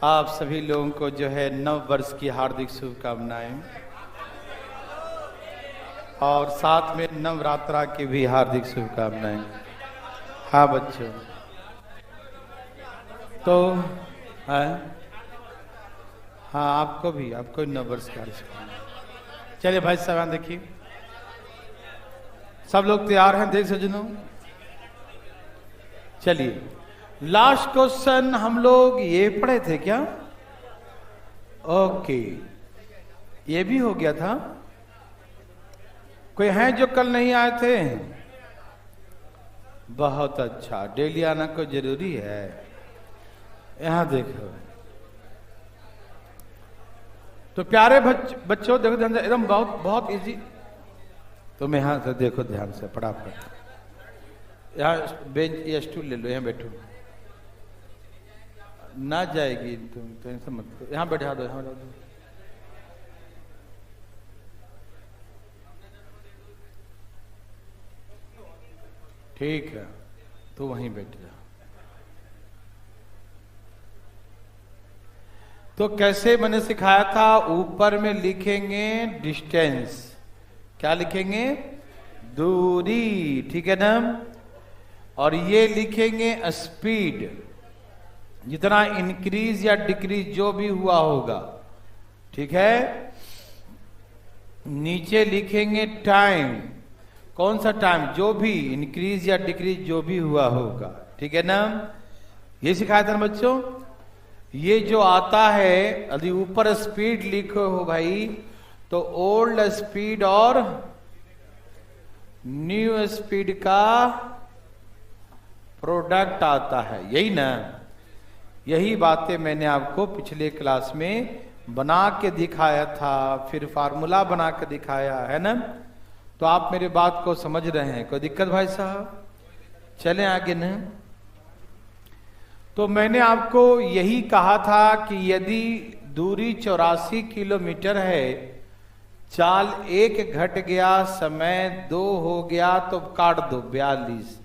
आप सभी लोगों को जो है नव वर्ष की हार्दिक शुभकामनाएं और साथ में नवरात्रा की भी हार्दिक शुभकामनाएं। हाँ बच्चों, तो हाँ आपको भी नव वर्ष की हार्दिक शुभकामनाएं। चलिए भाई साहब देखिए, सब लोग तैयार हैं देख सजनों। चलिए, लास्ट क्वेश्चन हम लोग ये पढ़े थे क्या? ओके, ये भी हो गया था। कोई हैं जो कल नहीं आए थे? बहुत अच्छा, डेली आना कोई जरूरी है। यहां देखो तो प्यारे बच्चों, देखो ध्यान से, एकदम बहुत बहुत इजी। तुम यहां से देखो ध्यान से, फटाफट यहाँ बेंच या स्टूल ले लो, यहाँ बैठो। ना जाएगी, तुम टेंशन मत करो, यहाँ बैठा दो, यहाँ बैठा दो। ठीक है, तो वहीं बैठ जा। तो कैसे मैंने सिखाया था, ऊपर में लिखेंगे डिस्टेंस, क्या लिखेंगे? दूरी, ठीक है ना। और ये लिखेंगे स्पीड, जितना इंक्रीज या डिक्रीज जो भी हुआ होगा, ठीक है। नीचे लिखेंगे टाइम, कौन सा टाइम, जो भी इंक्रीज या डिक्रीज जो भी हुआ होगा, ठीक है ना। ये सिखाया था ना बच्चों। ये जो आता है, यदि ऊपर स्पीड लिखो हो भाई, तो ओल्ड स्पीड और न्यू स्पीड का प्रोडक्ट आता है, यही ना। यही बातें मैंने आपको पिछले क्लास में बना के दिखाया था, फिर फार्मूला बना के दिखाया है ना। तो आप मेरे बात को समझ रहे हैं, कोई दिक्कत भाई साहब? चलें आगे न। तो मैंने आपको यही कहा था कि यदि दूरी 84 किलोमीटर है, चाल 1 घट गया, समय 2 हो गया, तो काट दो 42।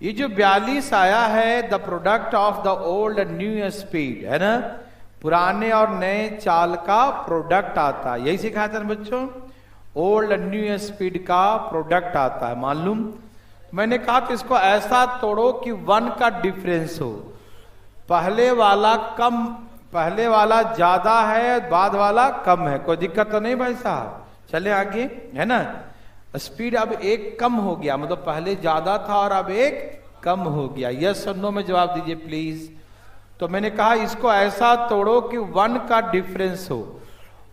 ये जो 42 आया है, the product of the old and new speed, है ना। पुराने और नए चाल का प्रोडक्ट आता है, यही सिखाया था ना बच्चों। ओल्ड एंड न्यू स्पीड का प्रोडक्ट आता है, मालूम। मैंने कहा कि इसको ऐसा तोड़ो कि 1 का डिफरेंस हो, पहले वाला कम, पहले वाला ज्यादा है, बाद वाला कम है। कोई दिक्कत तो नहीं भाई साहब? चले आगे, है ना। स्पीड अब 1 कम हो गया, मतलब पहले ज्यादा था और अब 1 कम हो गया। यस और नो में जवाब दीजिए प्लीज। तो मैंने कहा इसको ऐसा तोड़ो कि 1 का डिफरेंस हो,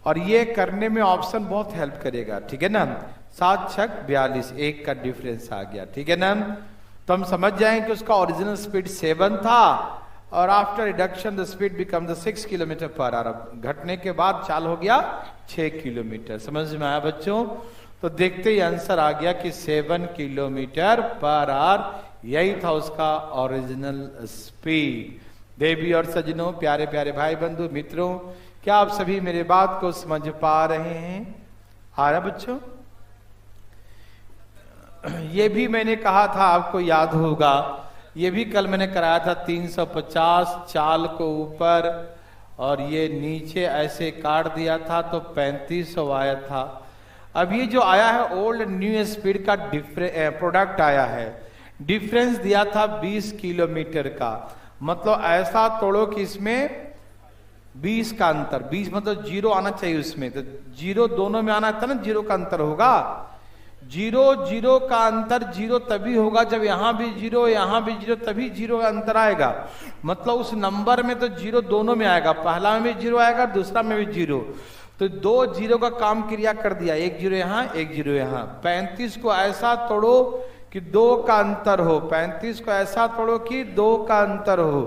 और ये करने में ऑप्शन बहुत हेल्प करेगा, ठीक है ना। 7 छक 42, 1 का डिफरेंस आ गया, ठीक है ना। तो हम समझ जाएंगे कि उसका ओरिजिनल स्पीड 7 था, और after reduction the speed become the 6 kilometre per our. घटने के बाद चाल हो गया 6 किलोमीटर। समझ में आया बच्चों? तो देखते ही आंसर आ गया कि 7 किलोमीटर पर आवर, यही था उसका ओरिजिनल स्पीड। देवी और सजनों, प्यारे प्यारे भाई बंधु मित्रों, क्या आप सभी मेरे बात को समझ पा रहे हैं? आ रहा बच्चों? ये भी मैंने कहा था, आपको याद होगा, ये भी कल मैंने कराया था। 350 चाल को ऊपर और ये नीचे ऐसे काट दिया था, तो 3500 आया था। अब ये जो आया है ओल्ड न्यू स्पीड का प्रोडक्ट आया है, डिफरेंस दिया था 20 किलोमीटर का। मतलब ऐसा तोड़ो कि इसमें 20 का अंतर, 20 मतलब 0 आना चाहिए उसमें, तो 0 दोनों में आना था ना, 0 का अंतर होगा। 0 का अंतर 0 तभी होगा जब यहां भी 0 यहां भी 0, तभी 0 का अंतर आएगा। मतलब उस नंबर में तो 0 दोनों में आएगा, पहला में भी 0 आएगा, दूसरा में भी 0। तो 2 0 का काम क्रिया कर दिया, 1 0 यहां 1 0 यहां। 35 को ऐसा तोड़ो कि 2 का अंतर हो, 35 को ऐसा तोड़ो कि 2 का अंतर हो,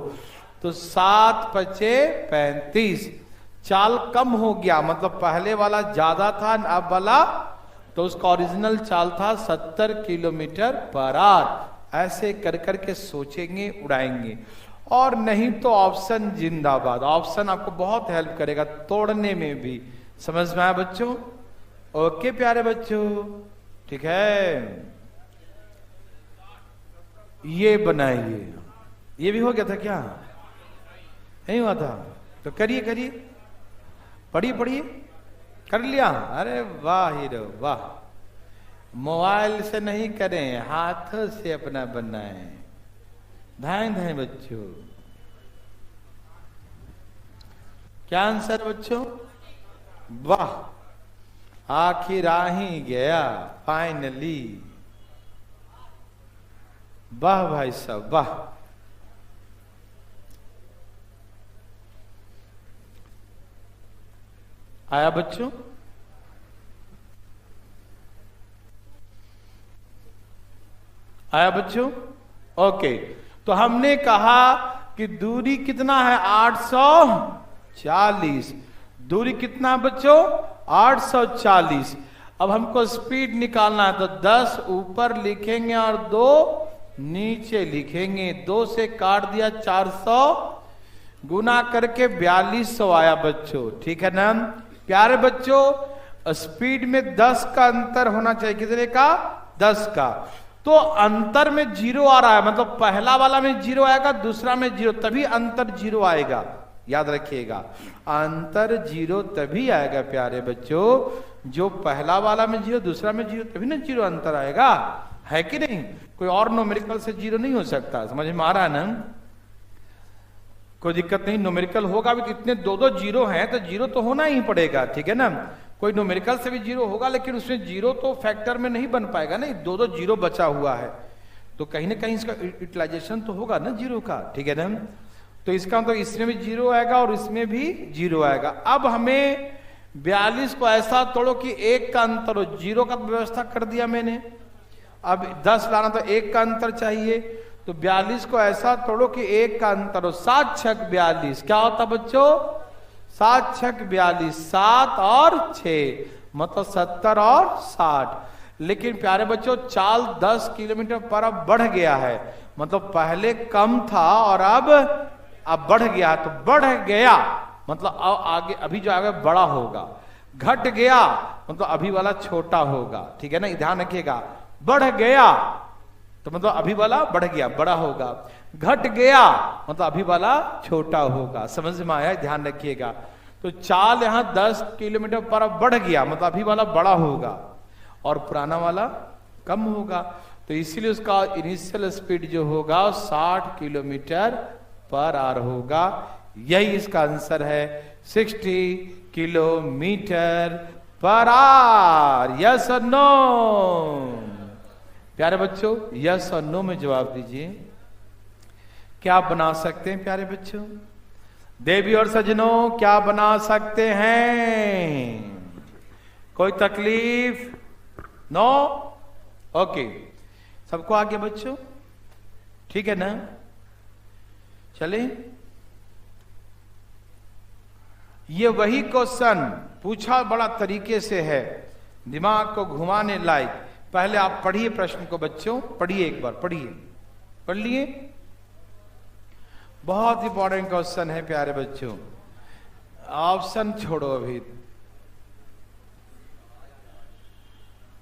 तो 7 पचे 35। चाल कम हो गया, मतलब पहले वाला ज्यादा था, अब वाला, तो उसका ओरिजिनल चाल था 70 किलोमीटर पर आवर। ऐसे कर करके सोचेंगे, उड़ाएंगे। और नहीं तो ऑप्शन जिंदाबाद, ऑप्शन आपको बहुत हेल्प करेगा तोड़ने में भी। समझ में आया बच्चों? ओके प्यारे बच्चों, ठीक है। ये बनाइए, ये भी हो गया था क्या? नहीं हुआ था? तो करिए करिए, पढ़िए पढ़िए। कर लिया? अरे वाह हीरो वाह। मोबाइल से नहीं करें, हाथों से अपना बनाएं। धाएं धाएं बच्चों। क्या आंसर बच्चों? वाह, आखिर आ ही गया फाइनली। वाह भाई साहब वाह। आया बच्चों? आया बच्चों? ओके, तो हमने कहा कि दूरी कितना है? 840। दूरी कितना बच्चों? 840। अब हमको स्पीड निकालना है, तो 10 ऊपर लिखेंगे और 2 नीचे लिखेंगे। 2 से काट दिया 400, गुना करके 4200 आया बच्चों। ठीक है ना प्यारे बच्चों? स्पीड में 10 का अंतर होना चाहिए। कितने का? 10 का। तो अंतर में 0 आ रहा है, मतलब पहला वाला में 0 आएगा, दूसरा में 0, तभी अंतर 0 आएगा। याद रखिएगा, अंतर 0 तभी आएगा प्यारे बच्चों, जो पहला वाला में 0, दूसरा में 0, तभी ना 0 अंतर आएगा। है कि नहीं? कोई और न्यूमेरिकल से 0 नहीं हो सकता। समझ में आ रहा है ना? कोई दिक्कत नहीं। न्यूमेरिकल होगा भी, इतने 2-2 0 हैं तो 0 तो होना ही पड़ेगा। ठीक है ना? कोई न्यूमेरिकल से भी 0 होगा, लेकिन उसमें 0 तो फैक्टर में नहीं बन पाएगा। नहीं, 2-2 0 बचा हुआ है, तो कहीं ना कहीं इसका यूटिलाइजेशन तो होगा ना 0 का। ठीक है ना? तो इसका मतलब इसमें भी 0 आएगा और इसमें भी 0 आएगा। अब हमें 42 को ऐसा तोड़ो कि 1 का अंतर हो। 0 का व्यवस्था कर दिया मैंने, अब 10 लाना तो 1 का अंतर चाहिए। तो 42 को ऐसा तोड़ो कि 1 का अंतर हो। 7 छक 42 क्या होता बच्चों? 7 छक 42, 7 और 6 मतलब 70 और 60। लेकिन प्यारे बच्चों, चाल 10 किलोमीटर पर अब बढ़ गया है, मतलब पहले कम था और अब बढ़ गया। तो बढ़ गया मतलब अब आगे, अभी जो आगे बड़ा होगा। घट गया मतलब अभी वाला छोटा होगा। ठीक है ना? ध्यान रखिएगा। बढ़ गया तो मतलब अभी वाला बढ़ गया, बड़ा होगा। घट गया मतलब अभी वाला छोटा होगा। समझ में आया? ध्यान रखिएगा। तो चाल यहां 10 किलोमीटर पर बढ़ गया, मतलब अभी वाला बड़ा होगा और पुराना वाला कम होगा। तो इसीलिए उसका इनिशियल स्पीड जो होगा 60 किलोमीटर पर आवर होगा। यही इसका आंसर है, 60 किलोमीटर पर आवर। यस और नो? प्यारे बच्चों, यस और नो में जवाब दीजिए। क्या बना सकते हैं प्यारे बच्चों? देवी और सजनों, क्या बना सकते हैं? कोई तकलीफ? नो? ओके, सबको आगे बच्चों। ठीक है ना? चले, ये वही क्वेश्चन पूछा बड़ा तरीके से है, दिमाग को घुमाने लायक। पहले आप पढ़िए प्रश्न को बच्चों, पढ़िए एक बार, पढ़िए। पढ़ लिए? बहुत इंपॉर्टेंट क्वेश्चन है प्यारे बच्चों। ऑप्शन छोड़ो अभी।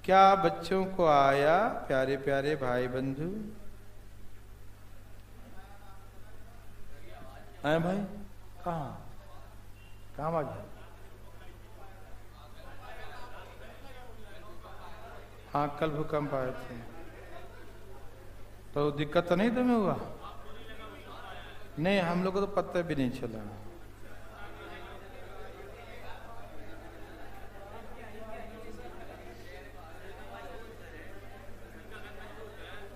क्या बच्चों को आया प्यारे प्यारे भाई बंधु? आए भाई? कहाँ बात? हाँ, कल भूकंप आए थे, तो दिक्कत तो नहीं तुम्हें हुआ? नहीं, हम लोग को तो पता भी नहीं चला।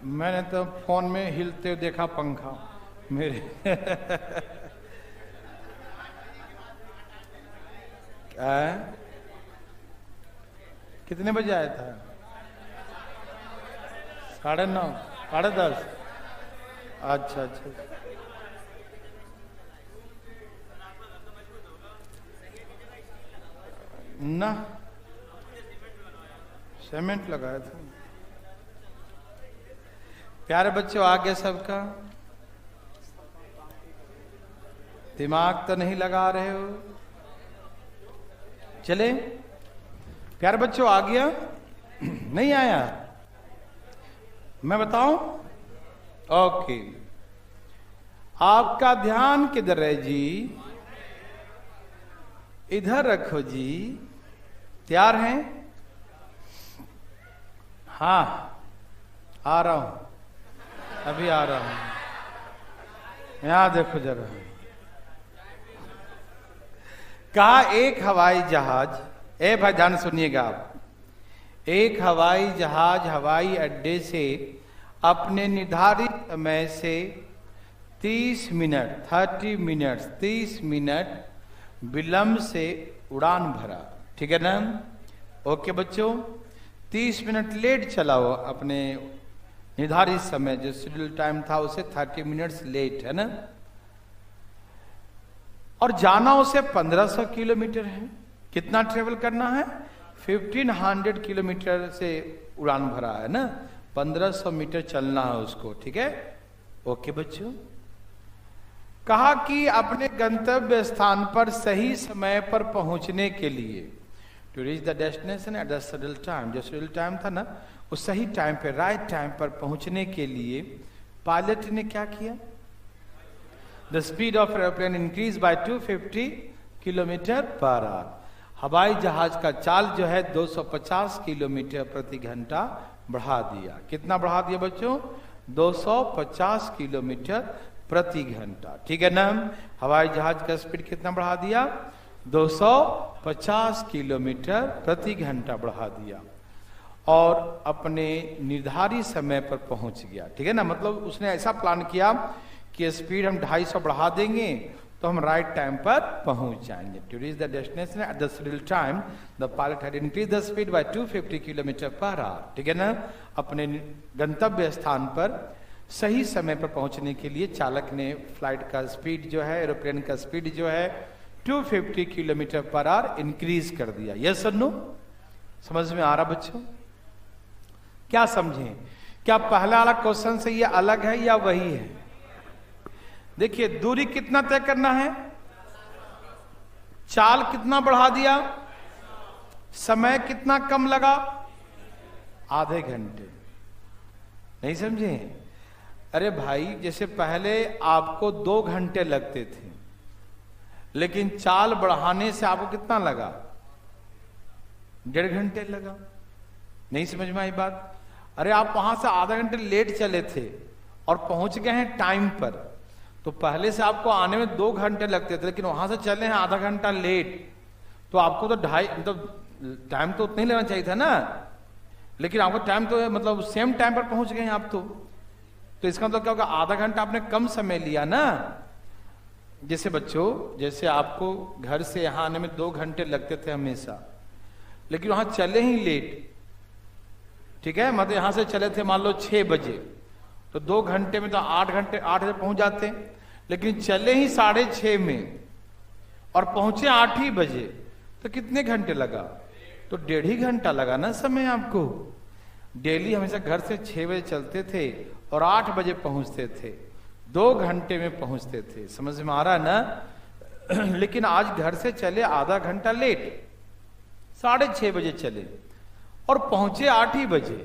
मैंने तो फोन में हिलते देखा पंखा मेरे। क्या? कितने बजे आया था? 9:30, 10:30? अच्छा अच्छा। ना, सीमेंट लगाया था। प्यारे बच्चों, आगे सबका दिमाग तो नहीं लगा रहे हो? चले प्यारे बच्चों, आ गया? नहीं आया? मैं बताऊं? ओके, आपका ध्यान किधर है जी? इधर रखो जी। तैयार हैं? हाँ, आ रहा हूं, अभी आ रहा हूं। यहां देखो जरा। कहा एक हवाई जहाज, ए भाई ध्यान सुनिएगा आप, एक हवाई जहाज हवाई अड्डे से अपने निर्धारित समय से 30 मिनट विलंब से उड़ान भरा। ठीक है ना? ओके बच्चों, 30 मिनट लेट चला हो अपने निर्धारित समय, जो शेड्यूल टाइम था उसे 30 मिनट्स लेट, है ना? और जाना उसे 1500 किलोमीटर है। कितना ट्रेवल करना है? 1500 किलोमीटर से उड़ान भरा है ना, 1500 मीटर चलना है उसको। ठीक है? ओके बच्चों। कहा कि अपने गंतव्य स्थान पर सही समय पर पहुंचने के लिए, to reach the destination at the schedule time, जो शेड्यूल टाइम था ना उस सही टाइम पे, राइट टाइम पर पहुंचने के लिए पायलट ने क्या किया? The speed of aeroplane increase by 250 kilometre per our. हवाई जहाज का चाल जो है 250 किलोमीटर प्रति घंटा बढ़ा दिया। कितना बढ़ा दिया बच्चों? 250 किलोमीटर प्रति घंटा। ठीक है ना? हवाई जहाज का स्पीड कितना बढ़ा दिया? 250 किलोमीटर प्रति घंटा बढ़ा दिया और अपने निर्धारित समय पर पहुंच गया। ठीक है ना? मतलब उसने ऐसा प्लान किया कि स्पीड हम 250 बढ़ा देंगे तो हम राइट टाइम पर पहुंच जाएंगे। To reach the destination at the schedule time the pilot had increase the speed by 250 kilometre per hour. ठीक है ना? अपने गंतव्य स्थान पर सही समय पर पहुंचने के लिए चालक ने फ्लाइट का स्पीड जो है, एरोप्लेन का स्पीड जो है 250 किलोमीटर पर आवर इंक्रीज कर दिया। यस और नो? समझ में आ रहा बच्चों? क्या समझें? क्या पहला वाला क्वेश्चन से ये अलग है या वही है? देखिए, दूरी कितना तय करना है, चाल कितना बढ़ा दिया, समय कितना कम लगा, आधे घंटे। नहीं समझे? अरे भाई, जैसे पहले आपको 2 घंटे लगते थे, लेकिन चाल बढ़ाने से आपको कितना लगा? 1.5 घंटे लगा। नहीं समझ में आई बात? अरे आप वहां से आधा घंटे लेट चले थे और पहुंच गए हैं टाइम पर, तो पहले से आपको आने में 2 घंटे लगते थे, लेकिन वहां से चले हैं आधा घंटा लेट, तो आपको तो मतलब टाइम तो उतना ही लेना चाहिए था ना, लेकिन आपको टाइम तो मतलब सेम टाइम पर पहुंच गए हैं आप तो इसका मतलब क्या होगा? आधा घंटा आपने कम समय लिया ना। जैसे बच्चों, जैसे आपको घर से यहां आने में 2 घंटे लगते थे हमेशा, लेकिन वहां चले ही लेट। ठीक है? मतलब यहां से चले थे मान लो 6 बजे, तो 2 घंटे में तो 8 बजे पहुंच जाते, लेकिन चले ही 6:30 में और पहुंचे 8 ही बजे, तो कितने घंटे लगा? तो 1.5 घंटा लगा ना समय आपको। डेली हमेशा घर से 6 बजे चलते थे और 8 बजे पहुंचते थे, 2 घंटे में पहुंचते थे। समझ में आ रहा है ना? लेकिन आज घर से चले आधा घंटा लेट, 6:30 बजे चले और पहुंचे 8 ही बजे,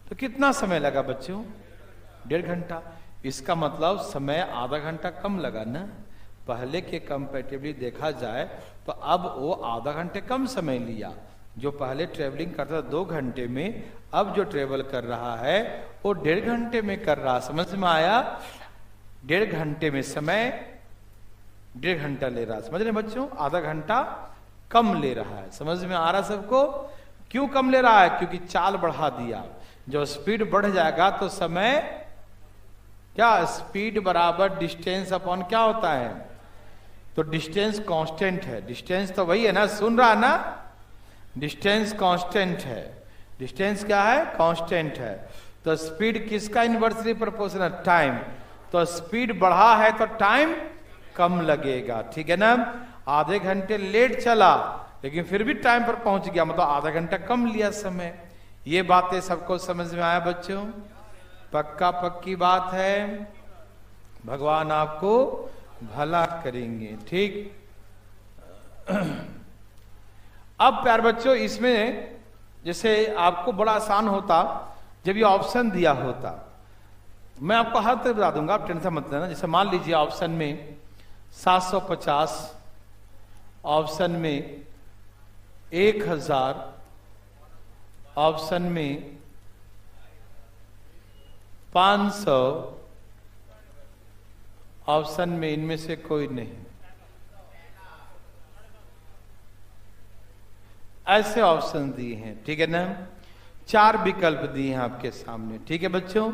तो कितना समय लगा बच्चों? 1.5 घंटा। इसका मतलब समय आधा घंटा कम लगा ना। पहले के कंपैरेटिवली देखा जाए तो अब वो आधा घंटे कम समय लिया। जो पहले ट्रेवलिंग करता था 2 घंटे में, अब जो ट्रेवल कर रहा है वो 1.5 घंटे में कर रहा। समझ में आया? 1.5 घंटे में समय 1.5 घंटा ले रहा। समझ रहे बच्चों? आधा घंटा कम ले रहा है। समझ में आ रहा सबको? क्यों कम ले रहा है? क्योंकि चाल बढ़ा दिया। जो स्पीड बढ़ जाएगा तो समय क्या? स्पीड बराबर डिस्टेंस अपॉन क्या होता है? तो डिस्टेंस कांस्टेंट है। डिस्टेंस तो वही है ना, सुन रहा ना? डिस्टेंस कांस्टेंट है। डिस्टेंस क्या है? कांस्टेंट है। तो स्पीड किसका इनवर्सली प्रोपोर्शनल? टाइम। तो स्पीड बढ़ा है तो टाइम कम लगेगा। ठीक है ना? आधे घंटे लेट चला लेकिन फिर भी टाइम पर पहुंच गया, मतलब आधा घंटा कम लिया समय। ये बातें सबको समझ में आया बच्चों? पक्का पक्की बात है। भगवान आपको भला करेंगे। ठीक। अब प्यार बच्चों, इसमें जैसे आपको बड़ा आसान होता जब ये ऑप्शन दिया होता, मैं आपको हर तरह बता दूंगा, आप टेंशन मत लेना। जैसे मान लीजिए ऑप्शन में 750, ऑप्शन में 1000, ऑप्शन में 500, ऑप्शन में इनमें से कोई नहीं। ऐसे ऑप्शन दिए हैं, ठीक है ना। 4 विकल्प दिए हैं आपके सामने, ठीक है बच्चों।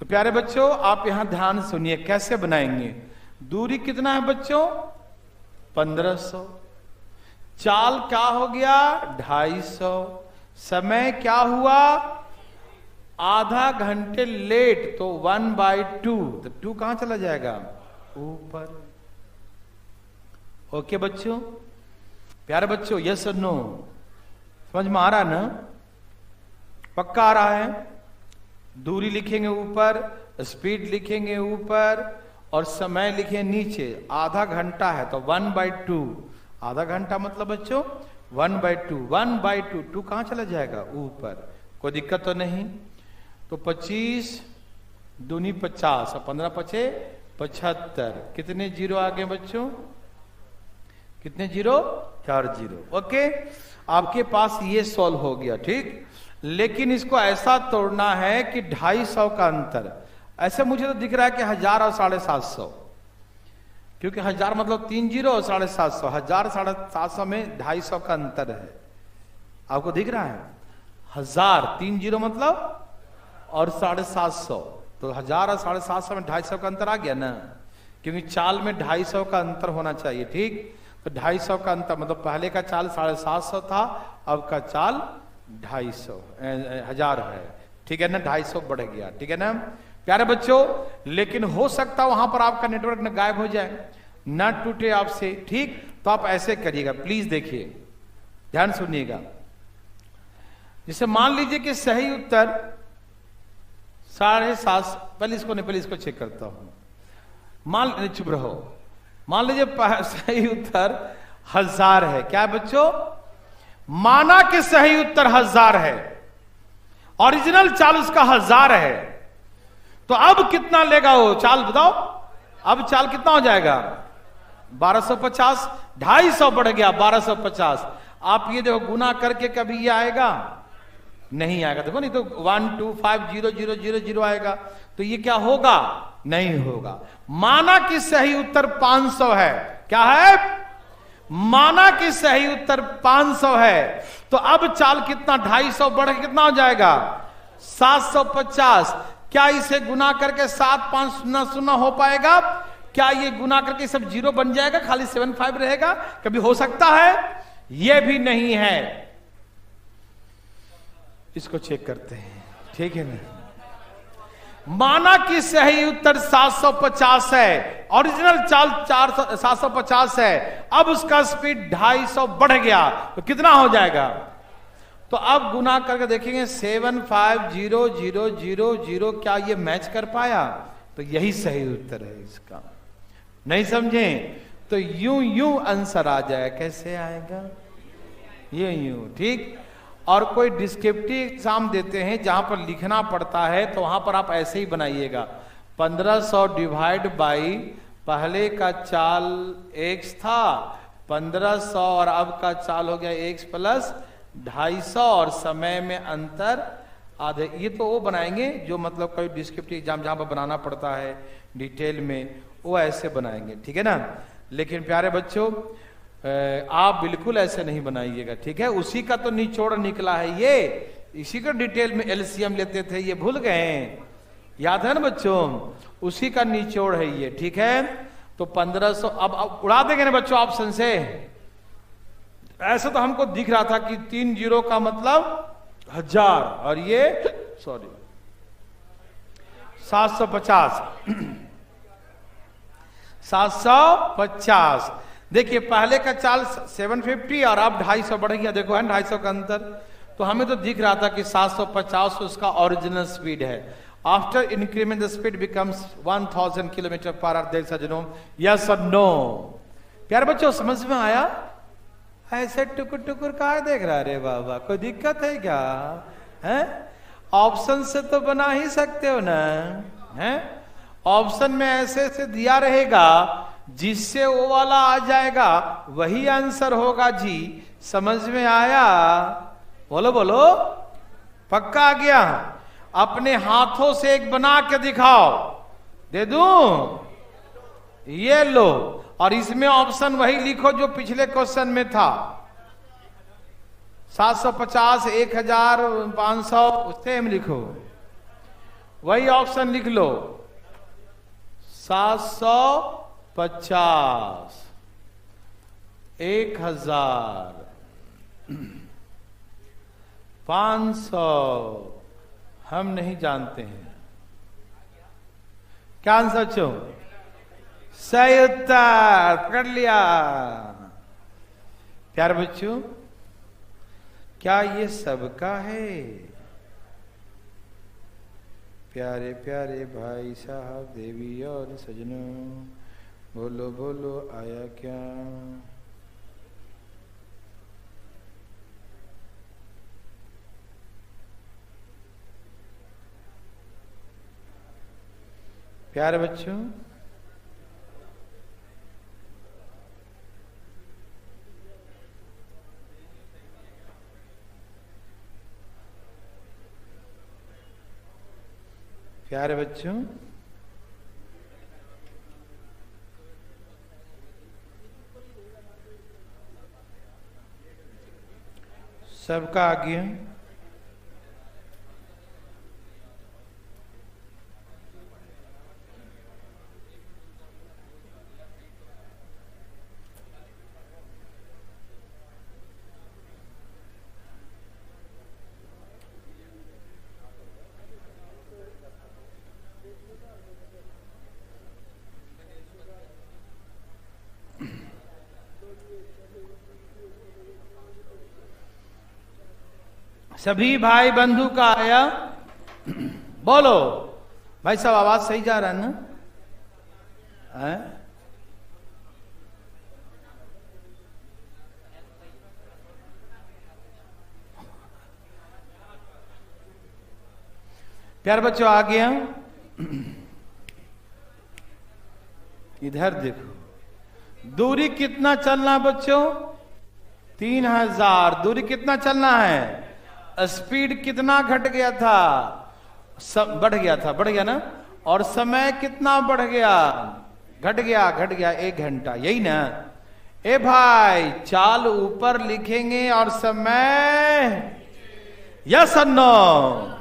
तो प्यारे बच्चों आप यहां ध्यान सुनिए कैसे बनाएंगे। दूरी कितना है बच्चों? 1500। चाल क्या हो गया? 250। समय क्या हुआ? आधा घंटे लेट, तो 1/2। तो 2 कहां चला जाएगा? ऊपर। ओके बच्चों, प्यारे बच्चों यस और नो समझ में आ रहा है ना? पक्का आ रहा है? दूरी लिखेंगे ऊपर, स्पीड लिखेंगे ऊपर और समय लिखेंगे नीचे। आधा घंटा है तो 1/2। आधा घंटा मतलब बच्चों 1/2। 1/2, 2 कहां चला जाएगा? ऊपर। कोई दिक्कत तो नहीं। तो 25 दूनी 50 और 15 पचे 75। कितने जीरो आ गए बच्चों? कितने जीरो? 4 जीरो। ओके, आपके पास ये सॉल्व हो गया, ठीक। लेकिन इसको ऐसा तोड़ना है कि 250 का अंतर। ऐसे मुझे तो दिख रहा है कि 1000 और 750, क्योंकि 1000 मतलब 3 जीरो और 750। 1000 750 में 250 का अंतर है। आपको दिख रहा है? 1000 3 जीरो मतलब और 750, तो 1000 और 750 में 250 का अंतर आ गया ना, क्योंकि चाल में 250 का अंतर होना चाहिए, ठीक। तो 250 का अंतर मतलब पहले का चाल 750 था, अब का चाल 1000 है, ठीक है ना। 250 बढ़ गया, ठीक है ना प्यारे बच्चों। लेकिन हो सकता वहां पर आपका नेटवर्क न गायब हो जाए, ना टूटे आपसे, ठीक। तो आप ऐसे करिएगा, प्लीज देखिए, ध्यान सुनिएगा। जैसे मान लीजिए कि सही उत्तर 750, पहले इसको चेक करता हूं। मान चुप रहो। मान लीजिए सही उत्तर 1000 है। क्या बच्चों? माना कि सही उत्तर 1000 है, ओरिजिनल चाल उसका 1000 है, तो अब कितना लेगा वो चाल बताओ? अब चाल कितना हो जाएगा? 1250। 250 बढ़ गया 1250। आप ये देखो गुना करके कभी ये आएगा? नहीं आएगा। देखो नहीं तो 1250000 आएगा, तो ये क्या होगा? नहीं होगा। माना कि सही उत्तर 500 है। क्या है? माना कि सही उत्तर 500 है, तो अब चाल कितना? 250 बढ़ के कितना हो जाएगा? 750। क्या इसे गुना करके 7500 हो पाएगा? क्या ये गुना करके सब जीरो बन जाएगा, खाली 75 रहेगा? कभी हो सकता है? ये भी नहीं है। इसको चेक करते हैं, ठीक है ना। माना कि सही उत्तर 750 है, ओरिजिनल चाल 750 है, अब उसका स्पीड 250 बढ़ गया, तो कितना हो जाएगा? तो अब गुना करके देखेंगे 75000, क्या ये मैच कर पाया? तो यही सही उत्तर है इसका। नहीं समझे? तो यूं आंसर आ जाए। कैसे आएगा? यूं, ठीक। और कोई डिस्क्रिप्टिव एग्जाम देते हैं जहां पर लिखना पड़ता है, तो वहां पर आप ऐसे ही बनाइएगा। 1500 डिवाइड बाई पहले का चाल x था 1500 और अब का चाल हो गया x प्लस 250 और समय में अंतर आधे। ये तो वो बनाएंगे जो मतलब कोई डिस्क्रिप्टिव एग्जाम जहां पर बनाना पड़ता है डिटेल में, वो ऐसे बनाएंगे, ठीक है ना। लेकिन प्यारे बच्चों आप बिल्कुल ऐसे नहीं बनाइएगा, ठीक है। उसी का तो निचोड़ निकला है ये, इसी का डिटेल में एलसीएम लेते थे, ये भूल गए? याद है ना बच्चों? उसी का निचोड़ है ये, ठीक है। तो 1500 अब उड़ा देंगे ना बच्चों ऑप्शन से। ऐसा तो हमको दिख रहा था कि 3 जीरो का मतलब 1000 और ये 750 750। देखिए पहले का चाल 750 और अब 250 बढ़ गया, देखो है 250 का अंतर। तो हमें तो दिख रहा था कि 750 उसका ओरिजिनल स्पीड है। After increment the speed becomes 1000 kilometre per our. देख सजनों, यस और नो? प्यारे बच्चों समझ में आया? ऐसे टुकुर टुकुर कहा देख रहा? रे बाबा, कोई दिक्कत है क्या? है ऑप्शन से तो बना ही सकते हो ना। है। ऑप्शन में ऐसे ऐसे दिया रहेगा, जिससे वो वाला आ जाएगा वही आंसर होगा जी। समझ में आया? बोलो बोलो, पक्का आ गया? अपने हाथों से एक बना के दिखाओ, दे दूं? ये लो, और इसमें ऑप्शन वही लिखो जो पिछले क्वेश्चन में था। 750, 1500 सेम लिखो, वही ऑप्शन लिख लो। 750, 1000, 500 हम नहीं जानते हैं। क्या आंसर चो? सही उत्तर कर लिया। प्यारे बच्चों, क्या ये सबका है? प्यारे प्यारे भाई साहब, देवी और सजनों, बोलो बोलो आया क्या? प्यारे बच्चों, प्यारे बच्चों, सबका आ गया? सभी भाई बंधु का आया? बोलो भाई साहब, आवाज सही जा रहा है ना? है? प्यारे बच्चों, आ गया? इधर देखो, दूरी कितना चलना बच्चों? 3000। दूरी कितना चलना है? स्पीड कितना घट गया था? बढ़ गया था, बढ़ गया ना? और समय कितना बढ़ गया? घट गया, घट गया 1 घंटा, यही ना? ए भाई, चाल ऊपर लिखेंगे और समय यस और नो,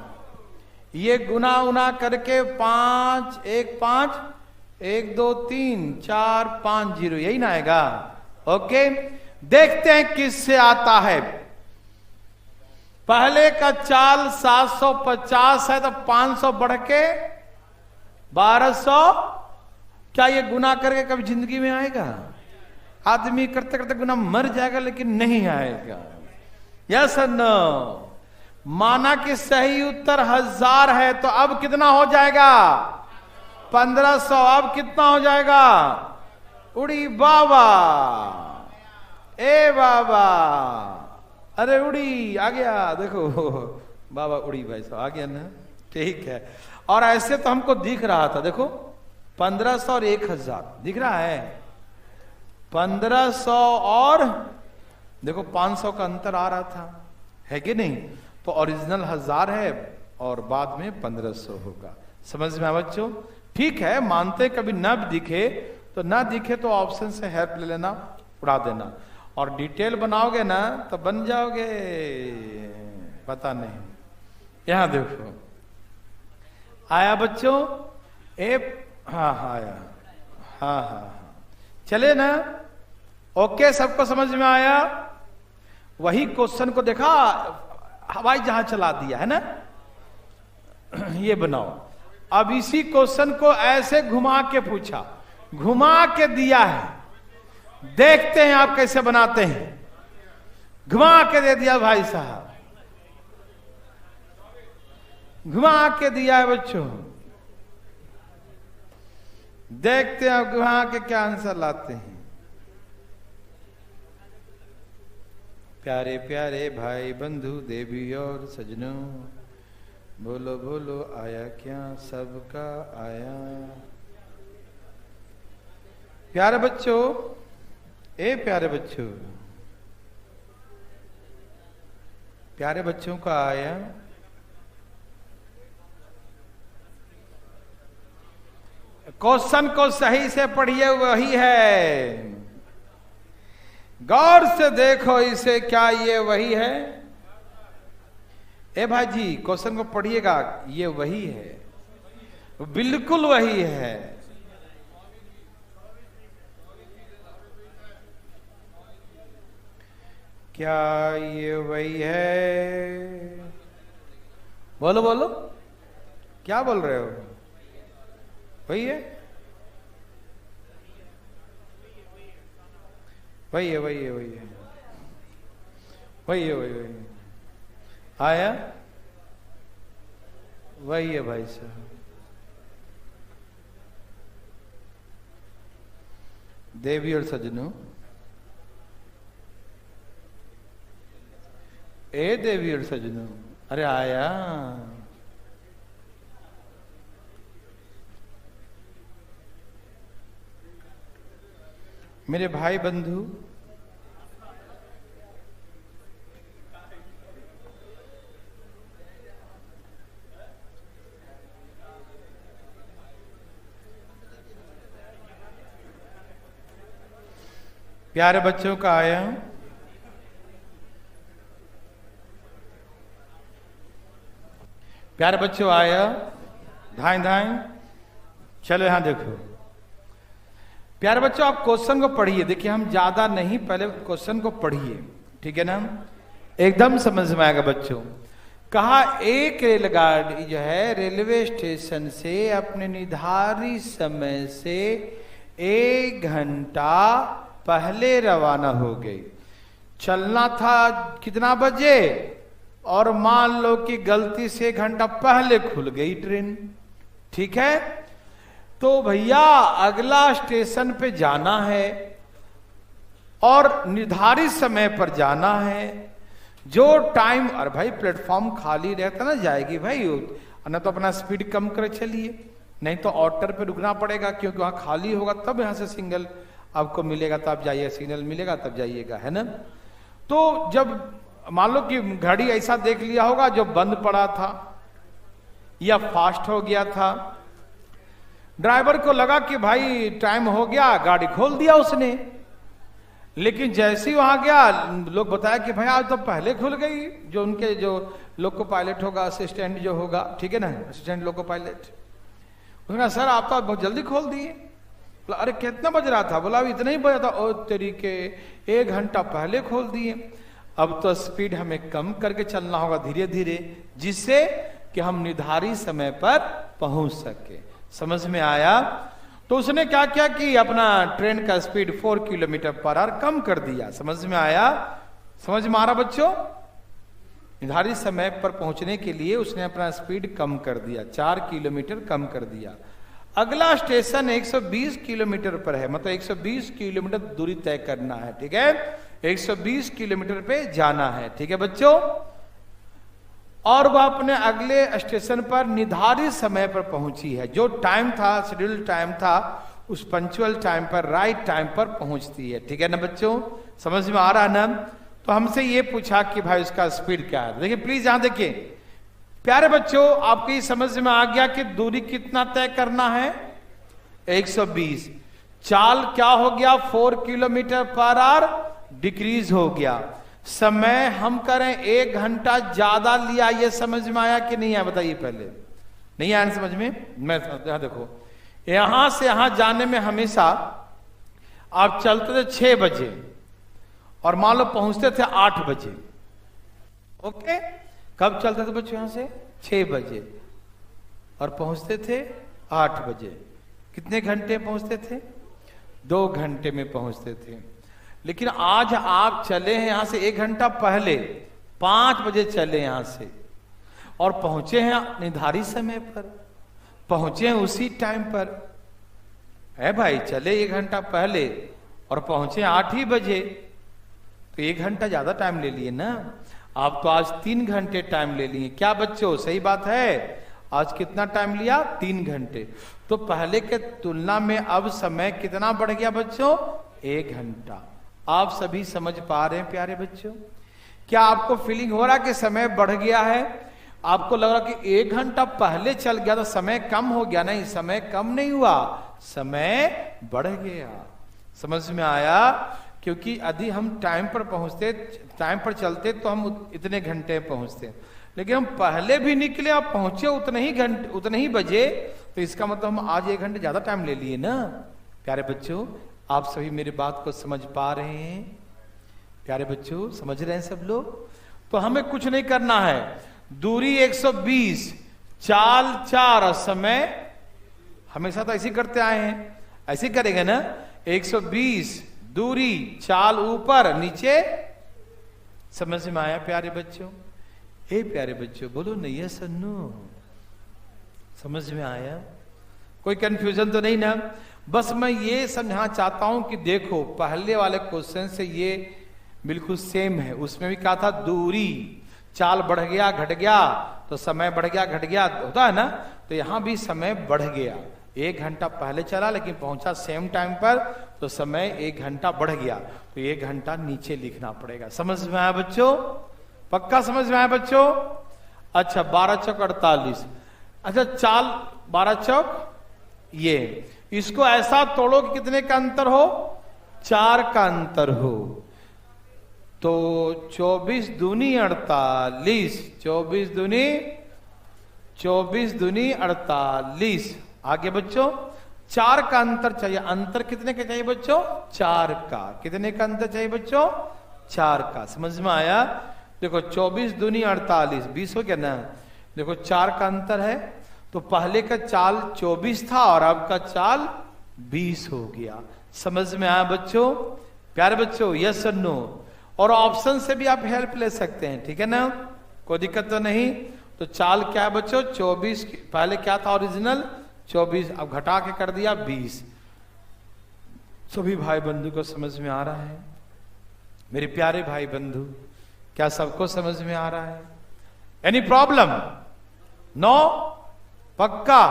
ये गुना उना करके 5 1 5 1 2 3 4 5 0, यही ना आएगा? ओके, देखते हैं किससे आता है। पहले का चाल 750 है, तो 500 बढ़ के 1200। क्या ये गुना करके कभी जिंदगी में आएगा? आदमी करते करते गुना मर जाएगा, लेकिन नहीं आएगा। यस और नो? माना कि सही उत्तर 1000 है, तो अब कितना हो जाएगा? 1500। अब कितना हो जाएगा? उड़ी बाबा, ए बाबा, अरे उड़ी आ गया, देखो बाबा उड़ी, भाई साहब आ गया ना? ठीक है। और ऐसे तो हमको दिख रहा था, देखो 1500 और 1000 दिख रहा है। 1500 और देखो 500 का अंतर आ रहा था, है कि नहीं? तो ओरिजिनल 1000 है और बाद में 1500 होगा। समझ में आया बच्चों? ठीक है, मानते कभी न दिखे तो न दिखे तो ऑप्शन से हेल्प ले लेना, उड़ा देना। और डिटेल बनाओगे ना तो बन जाओगे, पता नहीं। यहां देखो, आया बच्चों? हाँ हाँ आया, हाँ हाँ हाँ, चले ना? ओके, सबको समझ में आया? वही क्वेश्चन को देखा, हवाई जहाज चला दिया है ना? ये बनाओ। अब इसी क्वेश्चन को ऐसे घुमा के पूछा, घुमा के दिया है, देखते हैं आप कैसे बनाते हैं। घुमा के दे दिया भाई साहब, घुमा के दिया है बच्चों। देखते हैं आप घुमा के क्या आंसर लाते हैं। प्यारे प्यारे भाई बंधु, देवी और सजनों, बोलो बोलो आया क्या सबका आया। प्यारे बच्चों, ए प्यारे बच्चों, प्यारे बच्चों का आया। क्वेश्चन को सही से पढ़िए, वही है। गौर से देखो इसे, क्या ये वही है? ए भाई जी, क्वेश्चन को पढ़िएगा, ये वही है, बिल्कुल वही है। क्या ये वही है? बोलो बोलो, क्या बोल रहे हो? वही है, वही है, वही है, वही है, वही है, वही है। आया वही है भाई साहब। देवी और सजनों, ए देवी और सजनों, अरे आया। मेरे भाई बंधु, प्यारे बच्चों का आया। प्यारे बच्चों आया, धाएं धाएं चलो यहां देखो। प्यारे बच्चों, आप क्वेश्चन को पढ़िए। देखिए, हम ज्यादा नहीं, पहले क्वेश्चन को पढ़िए, ठीक है ना? एकदम समझ में आएगा बच्चों। कहा एक रेलगाड़ी जो है रेलवे स्टेशन से अपने निर्धारित समय से 1 घंटा पहले रवाना हो गई। चलना था कितना बजे? और मान लो कि गलती से 1 घंटा पहले खुल गई ट्रेन, ठीक है? तो भैया अगला स्टेशन पे जाना है और निर्धारित समय पर जाना है। जो टाइम, और भाई प्लेटफॉर्म खाली रहता ना, जाएगी भाई, ना तो अपना स्पीड कम कर चलिए, नहीं तो ऑर्डर पे रुकना पड़ेगा, क्योंकि वहां खाली होगा तब यहां से सिंगल आपको मिलेगा, तब जाइए, सिग्नल मिलेगा तब जाइएगा, है ना? तो जब मान लो कि घड़ी ऐसा देख लिया होगा जो बंद पड़ा था या फास्ट हो गया था, ड्राइवर को लगा कि भाई टाइम हो गया, गाड़ी खोल दिया उसने। लेकिन जैसे ही वहां गया, लोग बताया कि भाई आज तो पहले खुल गई। जो उनके जो लोको पायलट होगा, असिस्टेंट जो होगा, ठीक है ना, असिस्टेंट लोको पायलट, उसने सर आप तो बहुत जल्दी खोल दिए। बोला अरे कितना बज रहा था? बोला इतना ही बजा था। ओ तरीके, 1 घंटा पहले खोल दिए। अब तो स्पीड हमें कम करके चलना होगा धीरे धीरे, जिससे कि हम निर्धारित समय पर पहुंच सके। समझ में आया? तो उसने क्या क्या कि अपना ट्रेन का स्पीड 4 किलोमीटर/आवर कम कर दिया। समझ में आया? समझ में आ रहा बच्चों? निर्धारित समय पर पहुंचने के लिए उसने अपना स्पीड कम कर दिया, 4 किलोमीटर कम कर दिया। अगला स्टेशन 120 किलोमीटर पर है, मतलब 120 किलोमीटर दूरी तय करना है, ठीक है? 120 किलोमीटर पे जाना है, ठीक है बच्चों? और वह अपने अगले स्टेशन पर निर्धारित समय पर पहुंची है। जो टाइम था, शेड्यूल टाइम था, उस पंक्चुअल टाइम पर, राइट टाइम पर पहुंचती है, ठीक है ना बच्चों? समझ में आ रहा है ना? तो हमसे ये पूछा कि भाई उसका स्पीड क्या है। देखिए प्लीज यहां देखिए प्यारे बच्चों, आपकी समझ में आ गया कि दूरी कितना तय करना है? 120। चाल क्या हो गया? 4 किलोमीटर/आवर डिक्रीज हो गया। समय हम करें 1 घंटा ज्यादा लिया, ये समझ में आया कि नहीं आया? बताइए पहले। नहीं आया समझ में? मैं यहां देखो, यहां से यहां जाने में हमेशा आप चलते थे 6 बजे और मान लो पहुंचते थे 8 बजे। ओके, कब चलते थे बच्चों? यहां से 6 बजे और पहुंचते थे 8 बजे। कितने घंटे पहुंचते थे? 2 घंटे में पहुंचते थे। लेकिन आज आप चले हैं यहां से 1 घंटा पहले, 5 बजे चले यहां से और पहुंचे हैं निर्धारित समय पर, पहुंचे हैं उसी टाइम पर। है भाई, चले 1 घंटा पहले और पहुंचे 8 ही बजे, तो 1 घंटा ज्यादा टाइम ले लिए ना। आप तो आज 3 घंटे टाइम ले लिए, क्या बच्चों सही बात है? आज कितना टाइम लिया? 3 घंटे। तो पहले के तुलना में अब समय कितना बढ़ गया बच्चों? 1 घंटा। आप सभी समझ पा रहे हैं प्यारे बच्चों? क्या आपको फीलिंग हो रहा कि समय बढ़ गया है? आपको लग रहा कि 1 घंटा पहले चल गया तो समय कम हो गया? नहीं, समय कम नहीं हुआ, समय बढ़ गया। समझ में आया? क्योंकि यदि हम टाइम पर पहुंचते, टाइम पर चलते तो हम इतने घंटे पहुंचते, लेकिन हम पहले भी निकले और पहुंचे उतने ही घंटे, उतने ही बजे, तो इसका मतलब हम आज 1 घंटे ज्यादा टाइम ले लिए ना। प्यारे बच्चों, आप सभी मेरी बात को समझ पा रहे हैं? प्यारे बच्चों, समझ रहे हैं सब लोग? तो हमें कुछ नहीं करना है, दूरी 120, चाल 4, समय हमेशा तो ऐसे करते आए हैं, ऐसे करेंगे ना। 120 दूरी, चाल ऊपर नीचे। समझ में आया प्यारे बच्चों? हे प्यारे बच्चों, बोलो नहीं है सन्नू? समझ में आया? कोई कंफ्यूजन तो नहीं ना? बस मैं ये समझाना चाहता हूं कि देखो, पहले वाले क्वेश्चन से ये बिल्कुल सेम है। उसमें भी कहा था दूरी, चाल बढ़ गया घट गया तो समय बढ़ गया घट गया, होता है ना? तो यहां भी समय बढ़ गया। 1 घंटा पहले चला लेकिन पहुंचा सेम टाइम पर, तो समय 1 घंटा बढ़ गया, तो 1 घंटा नीचे लिखना पड़ेगा। समझ में आया बच्चों? पक्का समझ में आया बच्चों? अच्छा, 12 चौक 48। अच्छा, चाल 12 चौक ये, इसको ऐसा तोड़ो कि कितने का अंतर हो? 4 का अंतर हो। तो 24 दूनी 48, 24 दूनी 48। आगे बच्चों, 4 का अंतर चाहिए। अंतर कितने का चाहिए बच्चों? 4 का। कितने का अंतर चाहिए बच्चों? 4 का। समझ में आया? देखो, 24 दूनी 48, 20 हो गया ना। देखो 4 का अंतर है, तो पहले का चाल 24 था और अब का चाल 20 हो गया। समझ में आया बच्चों? प्यारे बच्चों, यस और नो? और ऑप्शन से भी आप हेल्प ले सकते हैं, ठीक है ना? कोई दिक्कत तो नहीं। तो चाल क्या है बच्चों? 24, पहले क्या था ओरिजिनल? 24, अब घटा के कर दिया 20। सभी भाई बंधु को समझ में आ रहा है? मेरे प्यारे भाई बंधु, क्या सबको समझ में आ रहा है? Any problem? नो? पक्का?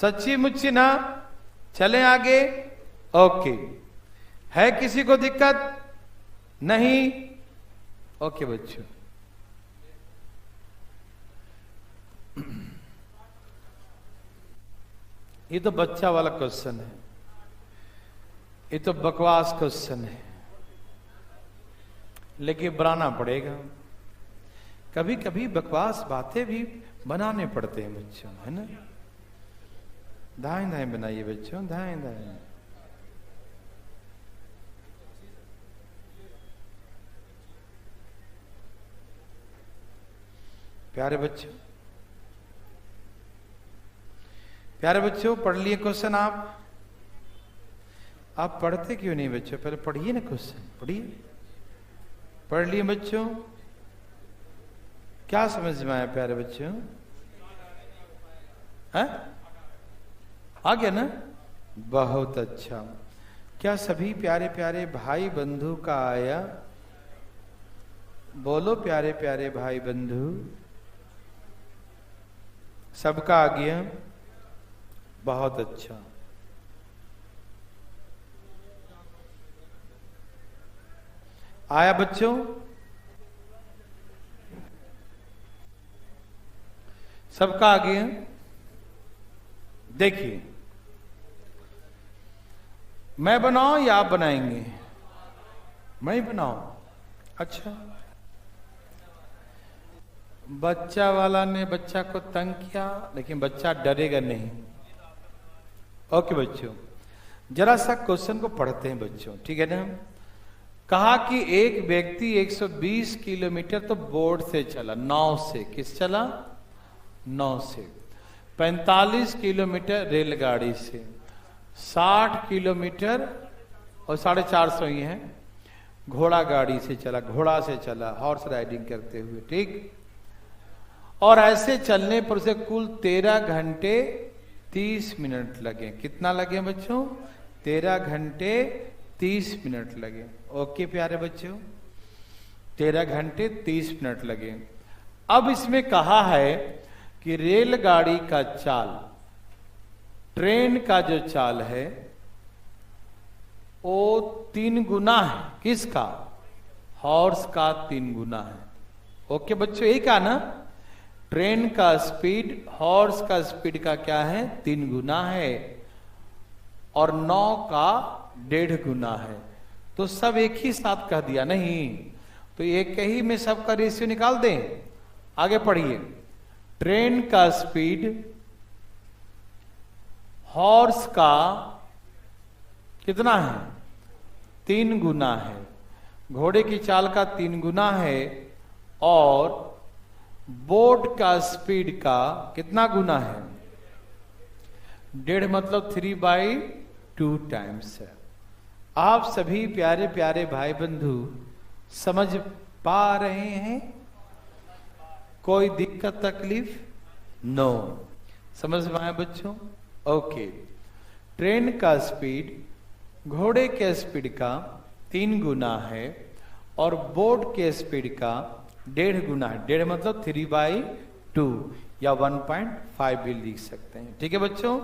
सच्ची मुच्ची ना? चलें आगे? ओके। है किसी को दिक्कत? नहीं? ओके बच्चों। ये तो बच्चा वाला क्वेश्चन है, ये तो बकवास क्वेश्चन है, लेकिन बनाना पड़ेगा। कभी कभी बकवास बातें भी बनाने पड़ते हैं बच्चों, है ना? दाएं दाएं बनाइए बच्चों, दाएं दाएं। प्यारे बच्चों, प्यारे बच्चों, पढ़ लिए क्वेश्चन आप? आप पढ़ते क्यों नहीं बच्चों? पहले पढ़िए ना क्वेश्चन, पढ़िए। पढ़ लिए बच्चों? क्या समझ में आया प्यारे बच्चों? है? आ गया ना? बहुत अच्छा। क्या सभी प्यारे प्यारे भाई बंधु का आया? बोलो प्यारे प्यारे भाई बंधु, सबका आ गया? बहुत अच्छा। आया बच्चों? सबका आ गया? देखिए, मैं बनाऊं या आप बनाएंगे? मैं ही बनाऊं? अच्छा, बच्चा वाला ने बच्चा को तंग किया, लेकिन बच्चा डरेगा नहीं। ओके बच्चों, जरा सा क्वेश्चन को पढ़ते हैं बच्चों, ठीक है ना? कहा कि एक व्यक्ति 120 किलोमीटर तो बोर्ड से चला, नाव से। किस चला? नाव से। 45 किलोमीटर रेलगाड़ी से, 60 किलोमीटर और 450 ही है घोड़ा गाड़ी से चला, घोड़ा से चला, हॉर्स राइडिंग करते हुए, ठीक? और ऐसे चलने पर उसे कुल 13 घंटे 30 मिनट लगे। कितना लगे बच्चों? 13 घंटे 30 मिनट लगे। ओके प्यारे बच्चों, 13 घंटे 30 मिनट लगे। अब इसमें कहा है कि रेलगाड़ी का चाल, ट्रेन का जो चाल है वो 3 गुना है। किसका? हॉर्स का 3 गुना है। ओके बच्चों, यही कहा ना, ट्रेन का स्पीड हॉर्स का स्पीड का क्या है? 3 गुना है, और 9 का 1.5 गुना है। तो सब एक ही साथ कह दिया नहीं, तो एक ही में सबका रेशियो निकाल दें। आगे पढ़िए, ट्रेन का स्पीड हॉर्स का कितना है? 3 गुना है। घोड़े की चाल का 3 गुना है, और बोट का स्पीड का कितना गुना है? 1.5 मतलब 3/2 टाइम्स है। आप सभी प्यारे प्यारे भाई बंधु समझ पा रहे हैं? कोई दिक्कत तकलीफ? नो। समझ में आया बच्चों? ओके। ट्रेन का स्पीड घोड़े के स्पीड का 3 गुना है, और बोट के स्पीड का 1.5 गुना है। 1.5 मतलब 3/2 या 1.5 भी लिख सकते हैं। ठीक है बच्चों,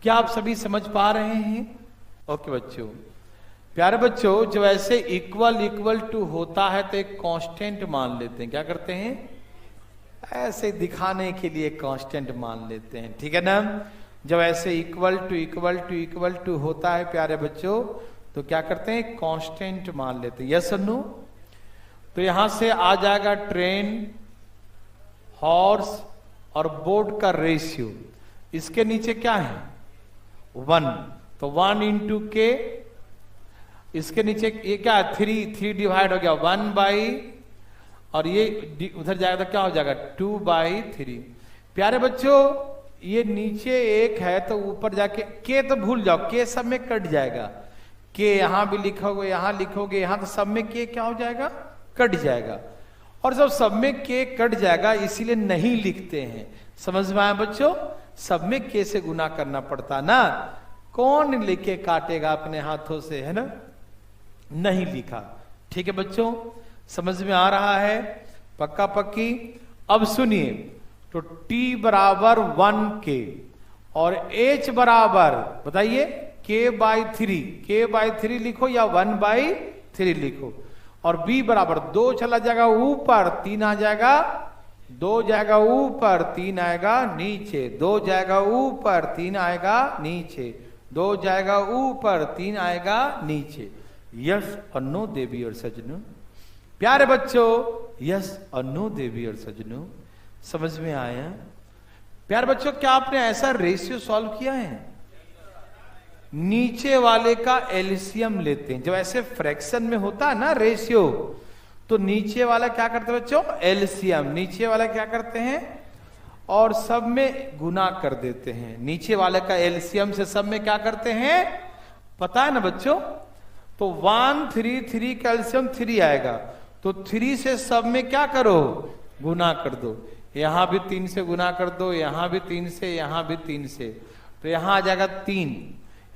क्या आप सभी समझ पा रहे हैं? ओके बच्चों, प्यारे बच्चों, जब ऐसे इक्वल टू होता है तो एक कांस्टेंट मान लेते हैं। क्या करते हैं? ऐसे दिखाने के लिए कांस्टेंट मान लेते हैं। ठीक है ना? जब ऐसे इक्वल टू होता है प्यारे बच्चों, तो क्या करते हैं? कांस्टेंट मान लेते हैं। यस और नो? तो यहां से आ जाएगा ट्रेन, हॉर्स और बोट का रेशियो। इसके नीचे क्या है? 1, तो 1 इंटू के। इसके नीचे ये क्या है? 3 डिवाइड हो गया 1 बाई, और ये उधर जाएगा तो क्या हो जाएगा? 2/3। प्यारे बच्चों, ये नीचे 1 है तो ऊपर जाके के तो भूल जाओ, के सब में कट जाएगा। के यहां भी लिखोगे, यहां लिखोगे, यहां तो सब में के क्या हो जाएगा? कट जाएगा। और जब सब में के कट जाएगा इसीलिए नहीं लिखते हैं। समझ में आया बच्चों? सब में के से गुना करना पड़ता ना, कौन लेके काटेगा अपने हाथों से, है ना? नहीं लिखा। ठीक है बच्चों, समझ में आ रहा है? पक्का पक्की? अब सुनिए, तो T बराबर 1K और H बराबर बताइए K/3। K/3 लिखो या 1/3 लिखो, और B बराबर 2 चला जाएगा ऊपर, 3 आ जाएगा, 2 जाएगा ऊपर, 3 आएगा नीचे, 2 जाएगा ऊपर, 3 आएगा नीचे, 2 जाएगा ऊपर, 3 आएगा नीचे। यस और नो देवी और सजनों? प्यारे बच्चों, यस और नो देवी और सजनों? समझ में आया? प्यारे बच्चों, क्या आपने ऐसा रेशियो सॉल्व किया है? नीचे वाले का एलसीएम लेते हैं। जब ऐसे फ्रैक्शन में होता है ना रेशियो, तो नीचे वाला क्या करते हैं बच्चों? एलसीएम। नीचे वाला क्या करते हैं? और सब में गुना कर देते हैं। नीचे वाले का एलसीएम से सब में क्या करते हैं? पता है ना बच्चों? तो 1 3 3 का एलसीएम 3 आएगा, तो 3 से सब में क्या करो? गुना कर दो। यहां भी 3 से गुना कर दो, यहां भी 3 से, यहां भी 3 से, तो यहां आ जाएगा 3।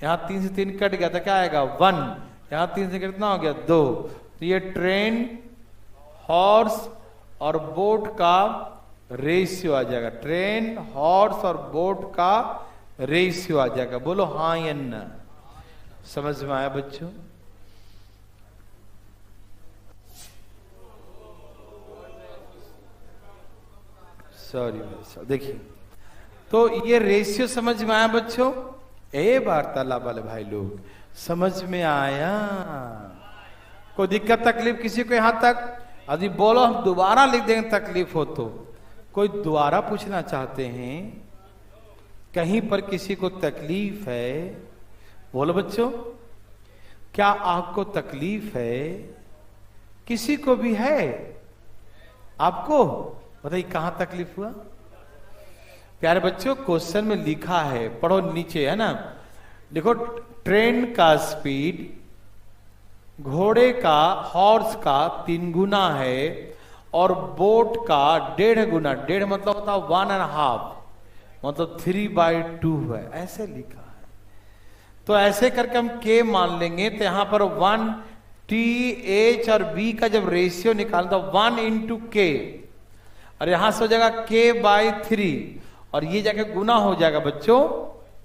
यहां 3 से 3 कट गया तो क्या आएगा? 1। यहां 3 से कितना हो गया? 2। तो ये ट्रेन, हॉर्स और बोट का रेशियो आ जाएगा। ट्रेन, हॉर्स और बोट का रेशियो आ जाएगा। बोलो हाँ या ना? समझ में आया बच्चों? सॉरी, देखिए, तो ये रेशियो समझ में आया बच्चों? ए वार्तालाप वाले भाई लोग, समझ में आया? कोई दिक्कत तकलीफ किसी को यहां तक? यदि बोलो हम दोबारा लिख देंगे तकलीफ हो तो। कोई दोबारा पूछना चाहते हैं? कहीं पर किसी को तकलीफ है? बोलो बच्चों, क्या आपको तकलीफ है? किसी को भी है? आपको बताइए कहां तकलीफ हुआ? प्यारे बच्चों, क्वेश्चन में लिखा है, पढ़ो नीचे, है ना? देखो, ट्रेन का स्पीड घोड़े का, हॉर्स का 3 गुना है, और बोट का 1.5 गुना। 1.5 मतलब होता है 1.5, मतलब 3/2 है। ऐसे लिखा है, तो ऐसे करके हम के मान लेंगे। तो यहां पर 1 टी एच और बी का जब रेशियो निकालता 1/k, और यहां से हो जाएगा k/3, और ये जाके गुना हो जाएगा बच्चों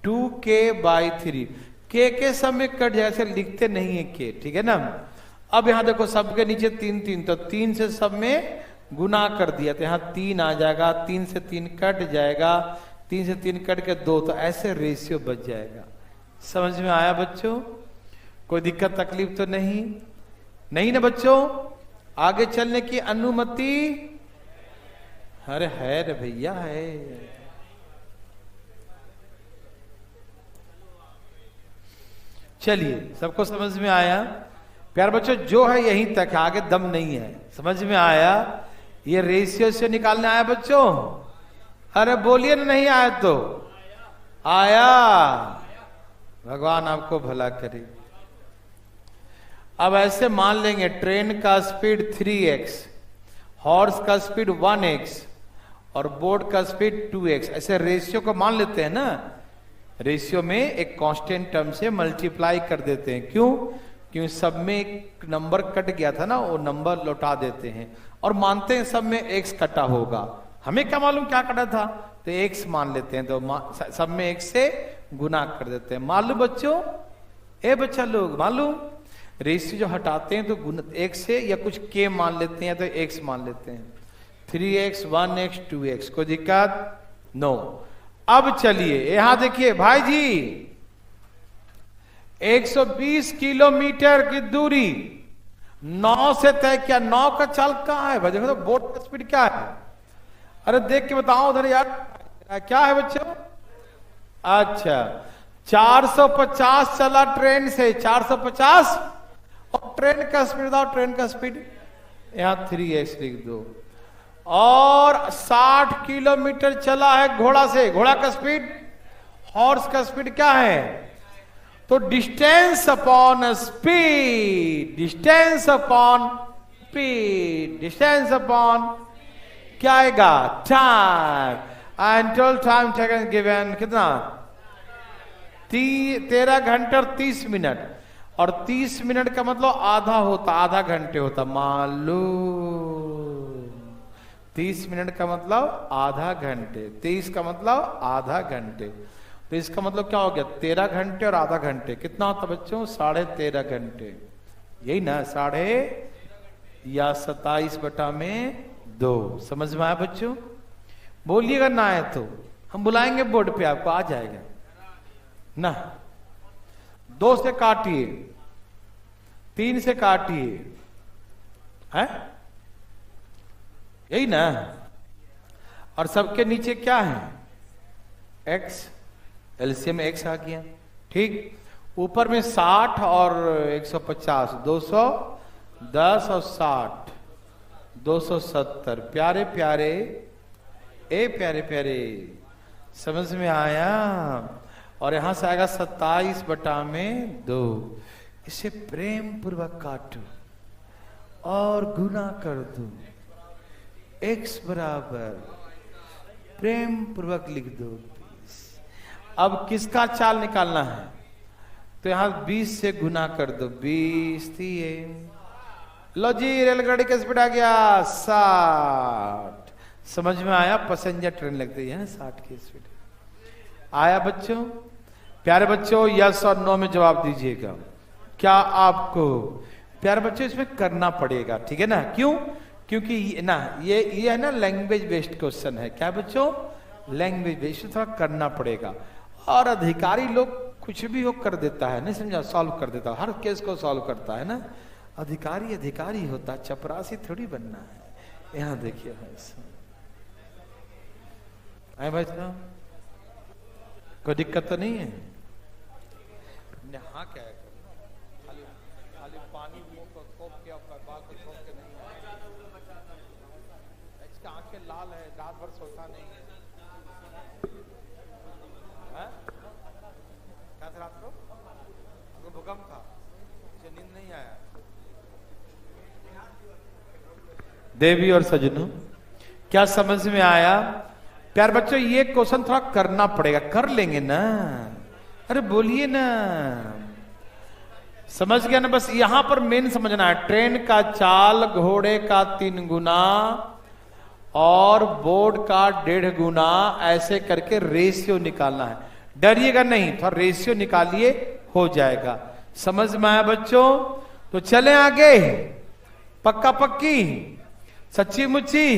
2k/3। के सब में कट जाएगा, ऐसे लिखते नहीं है के, ठीक है ना। अब यहां देखो सबके नीचे 3 3, तो 3 से सब में गुना कर दिया, तो यहां 3 आ जाएगा, 3 से 3 कट जाएगा, 3 से 3 कट के 2, तो ऐसे रेशियो बच जाएगा। समझ में आया बच्चों? कोई दिक्कत तकलीफ तो नहीं? नहीं ना बच्चों? आगे चलने की अनुमति? अरे है रे भैया है। चलिए, सबको समझ में आया? प्यार बच्चों जो है यहीं तक है, आगे दम नहीं है। समझ में आया? ये रेशियो से निकालने आया बच्चों? अरे बोलिए ना, नहीं आया तो आया। भगवान आपको भला करे। अब ऐसे मान लेंगे ट्रेन का स्पीड 3x, हॉर्स का स्पीड 1x और बोट का स्पीड 2x, ऐसे रेशियो को मान लेते हैं ना। रेशियो में एक कांस्टेंट टर्म से मल्टीप्लाई कर देते हैं। क्यों? क्योंकि सब में एक नंबर कट गया था ना, वो नंबर लौटा देते हैं और मानते हैं सब में x कटा होगा। हमें क्या मालूम क्या कटा था, तो x मान लेते हैं, तो सब में x से गुना कर देते हैं। मालूम बच्चों? ए बच्चा लोग मालूम? रेशियो जो हटाते हैं तो गुना x से, या कुछ k मान लेते हैं तो x मान लेते हैं। 3x 1x 2x, कोई दिक्कत? नो। अब चलिए यहां देखिए भाई जी, 120 किलोमीटर की दूरी 9 से तय किया। 9 का चाल कहां है भाई? देखो तो बोट का स्पीड क्या है? अरे देख के बताओ उधर यार, क्या है बच्चों? अच्छा 450 चला ट्रेन से, 450, और ट्रेन का स्पीड बताओ, ट्रेन का स्पीड यहां 3x लिख दो। और 60 किलोमीटर चला है घोड़ा से, घोड़ा का स्पीड, हॉर्स का स्पीड क्या है? तो distance upon speed, distance upon speed, distance upon क्या आएगा? Time. And total time taken given कितना? 13 घंटे और 30 मिनट। और 30 मिनट का मतलब आधा होता, आधा घंटे होता। मान लो 30 मिनट का मतलब आधा घंटे, 30 का मतलब आधा घंटे, तो इसका मतलब क्या हो गया? 13 घंटे और आधा घंटे कितना होता बच्चों? 13.5 घंटे। यही ना? 13.5 या 27/2। समझ में आया बच्चों? बोलिएगा ना आए तो हम बुलाएंगे बोर्ड पे, आपको आ जाएगा ना। 2 से काटिए, 3 से काटिए, है यही ना। और सबके नीचे क्या है? x, एलसीएम x आ गया, ठीक। ऊपर में 60 और 150, 210 और 60, 270। प्यारे प्यारे, ए प्यारे प्यारे, समझ में आया? और यहां से आएगा 27/2। इसे प्रेम पूर्वक काटो और गुना कर दो। x बराबर प्रेम पूर्वक लिख दो 20। अब किसका चाल निकालना है? तो यहां 20 से गुना कर दो, 20 थी। लो जी, रेलगाड़ी का स्पीड आ गया 60। समझ में आया? पैसेंजर ट्रेन लगती है 60 की स्पीड। आया बच्चों? प्यारे बच्चों यस और नो में जवाब दीजिएगा। क्या आपको प्यारे बच्चों इसमें करना पड़ेगा, ठीक है ना? क्यों? क्योंकि ना ये है ना लैंग्वेज बेस्ड क्वेश्चन है। क्या बच्चों? लैंग्वेज बेस्ड, थोड़ा करना पड़ेगा। और अधिकारी लोग कुछ भी हो कर देता है, नहीं समझा? सॉल्व कर देता है, हर केस को सॉल्व करता है ना। अधिकारी अधिकारी होता, चपरासी थोड़ी बनना है। यहां देखिए भाई साहब, कोई दिक्कत तो नहीं है? हाँ क्या है, खाली पानी मुंह को थोप के और बाल को थोप के नहीं, इसका आंखें लाल है, रात भर सोता नहीं है। क्या था रात को? भूकंप था, मुझे नींद नहीं आया। देवी और सजनों, क्या समझ में आया? प्यार बच्चों ये क्वेश्चन थोड़ा करना पड़ेगा, कर लेंगे ना? अरे बोलिए ना। समझ गया ना? बस यहां पर मेन समझना है, ट्रेन का चाल घोड़े का 3 गुना और बोर्ड का 1.5 गुना, ऐसे करके रेशियो निकालना है। डरिएगा नहीं, थोड़ा रेशियो निकालिए, हो जाएगा। समझ में आया बच्चों? तो चले आगे। पक्का पक्की, सच्ची मुच्ची,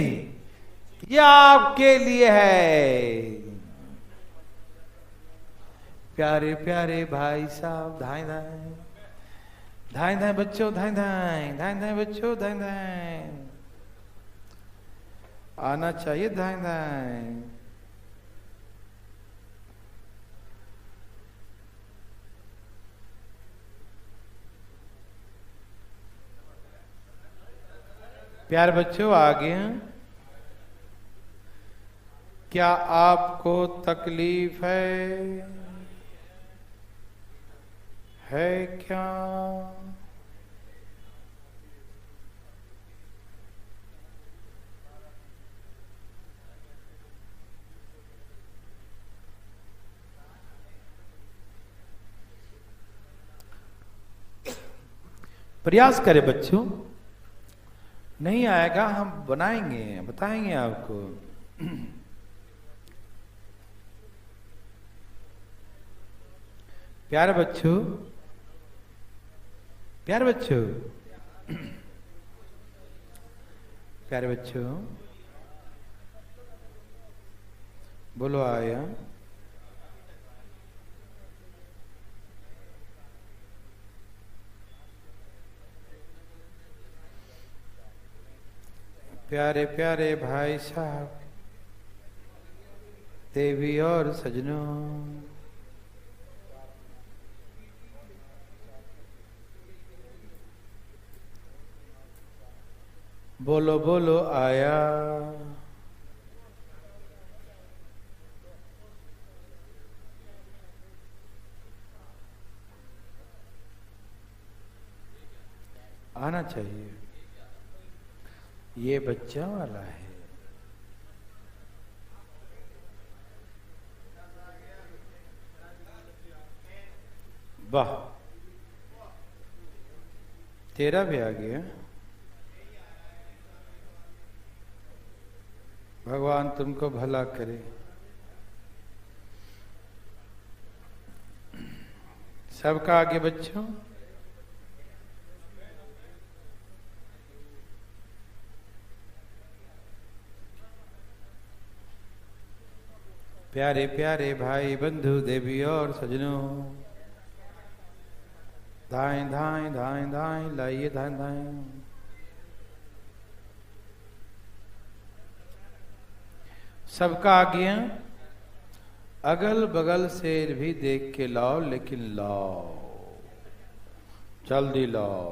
ये आपके लिए है। प्यारे प्यारे भाई साहब, धाए धाए धाए धाए बच्चों, धाए धाए धाए धाए बच्चों, धाए धाए आना चाहिए, धाए धाए। प्यारे बच्चों आ गए। क्या आपको तकलीफ है क्या? प्रयास करें बच्चों, नहीं आएगा हम बनाएंगे, बताएंगे आपको। प्यारे बच्चों, प्यारे बच्चों, प्यारे बच्चों, बोलो आया। प्यारे प्यारे भाई साहब, देवी और सजनों, बोलो बोलो आया। आना चाहिए, ये बच्चा वाला है। वाह, तेरा भी आ गया। भगवान तुमको भला करे। सबका आगे बच्चों। प्यारे प्यारे भाई बंधु देवी और सजनों, धाएं धाएं धाएं धाएं लाइए, धाएं धाएं। सबका आज्ञा, अगल बगल से भी देख के लाओ, लेकिन लाओ, जल्दी लाओ।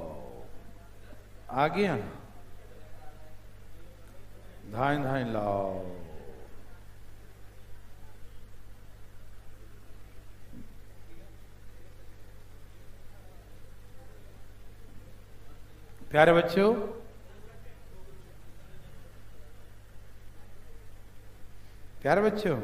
आज्ञा, धाएं धाएं लाओ। प्यारे बच्चों, प्यारे बच्चों,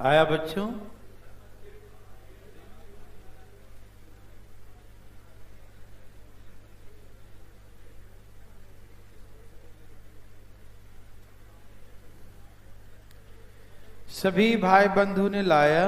आया बच्चों? सभी भाई बंधु ने लाया।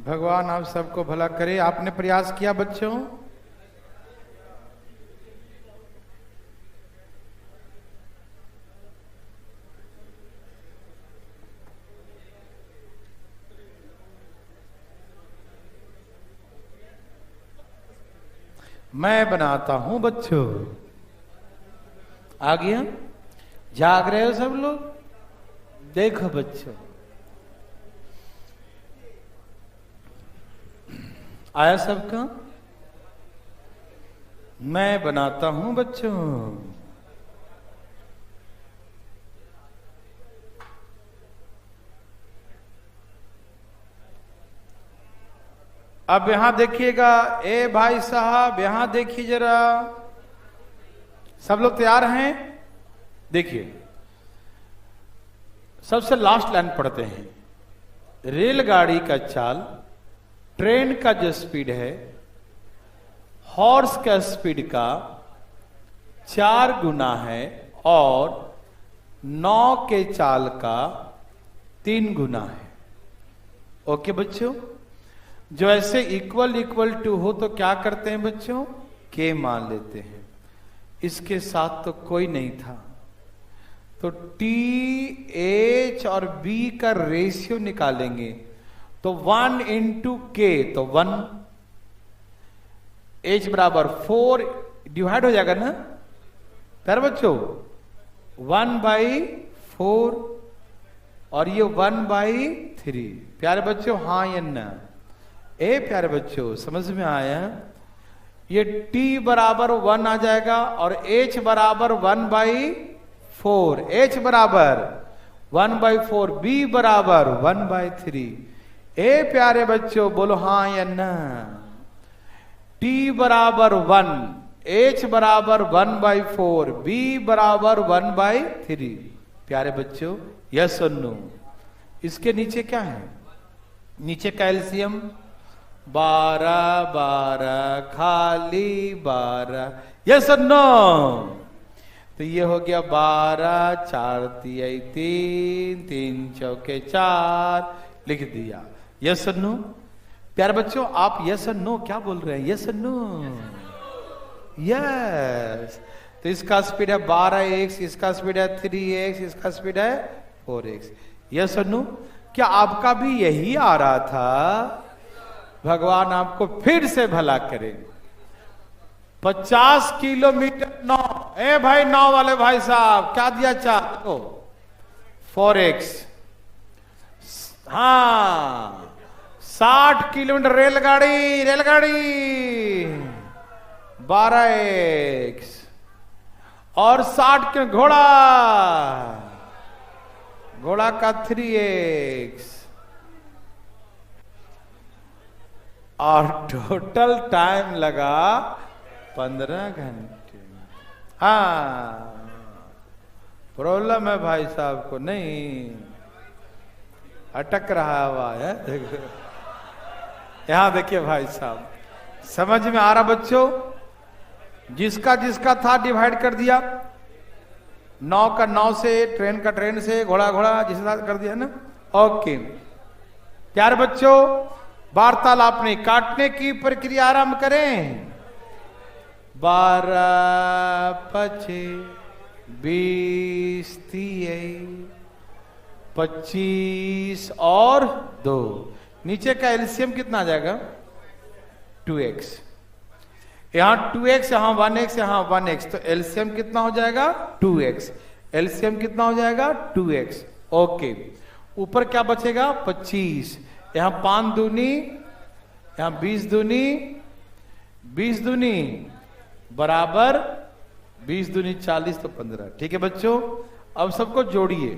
भगवान आप सबको भला करे। आपने प्रयास किया बच्चों? मैं बनाता हूं बच्चों। आ गया? जाग रहे हो सब लोग? देखो बच्चों, आया सबका? मैं बनाता हूं बच्चों। अब यहां देखिएगा, ए भाई साहब यहां देखिए जरा, सब लोग तैयार हैं? देखिए सबसे लास्ट लाइन पढ़ते हैं। रेलगाड़ी का चाल ट्रेन का जो स्पीड है हॉर्स का स्पीड का 4 गुना है और 9 के चाल का 3 गुना है। ओके बच्चों, जो ऐसे इक्वल इक्वल टू हो तो क्या करते हैं बच्चों? के मान लेते हैं। इसके साथ तो कोई नहीं था, तो टी एच और बी का रेशियो निकालेंगे तो 1 इंटू के, तो 1, एच बराबर 4 डिवाइड हो जाएगा ना प्यारे बच्चों, 1/4 और ये 1/3। प्यारे बच्चों हाँ या ना? ए प्यारे बच्चों समझ में आया? ये t बराबर 1 आ जाएगा और h बराबर 1/4, h बराबर 1/4, b बराबर 1/3। ए प्यारे बच्चों बोलो हाँ या ना? t बराबर 1, h बराबर 1/4, b बराबर 1/3। प्यारे बच्चों यस और नो? इसके नीचे क्या है? नीचे कैल्शियम 12 12 खाली 12, यस और नो? तो ये हो गया 12, 4 3 3, 3 चौके 4, लिख दिया। यस और नो? प्यारे बच्चों आप यस और नो क्या बोल रहे हैं? यस और नो? यस। तो इसका स्पीड है 12x, इसका स्पीड है 3x, इसका स्पीड है 4x। यस और नो? क्या आपका भी यही आ रहा था? भगवान आपको फिर से भला करेंगे। 50 किलोमीटर 9, ए भाई 9 वाले भाई साहब क्या दिया? 4x। हाँ 60 किलोमीटर रेलगाड़ी, रेलगाड़ी 12x और 60 के घोड़ा, घोड़ा का 3x और टोटल टाइम लगा 15 घंटे। हाँ प्रॉब्लम है भाई साहब को, नहीं अटक रहा हुआ है। यहां देखिए भाई साहब, समझ में आ रहा बच्चों? जिसका जिसका था डिवाइड कर दिया, 9 का 9 से, ट्रेन का ट्रेन से, घोड़ा घोड़ा जिसका कर दिया ना। ओके प्यारे बच्चों वार्तालाप नहीं, काटने की प्रक्रिया आरंभ करें। 12 25 20 30 25 और 2, नीचे का एलसीएम कितना आ जाएगा? 2x। यहां 2x, यहां 1x, यहां 1x, तो एलसीएम कितना हो जाएगा? 2x। एलसीएम कितना हो जाएगा? 2x। ओके ऊपर क्या बचेगा? 25। यहां 5 दूनी, यहां 20 दूनी, 20 दूनी बराबर 20 दूनी 40, तो 15। ठीक है बच्चों, अब सबको जोड़िए।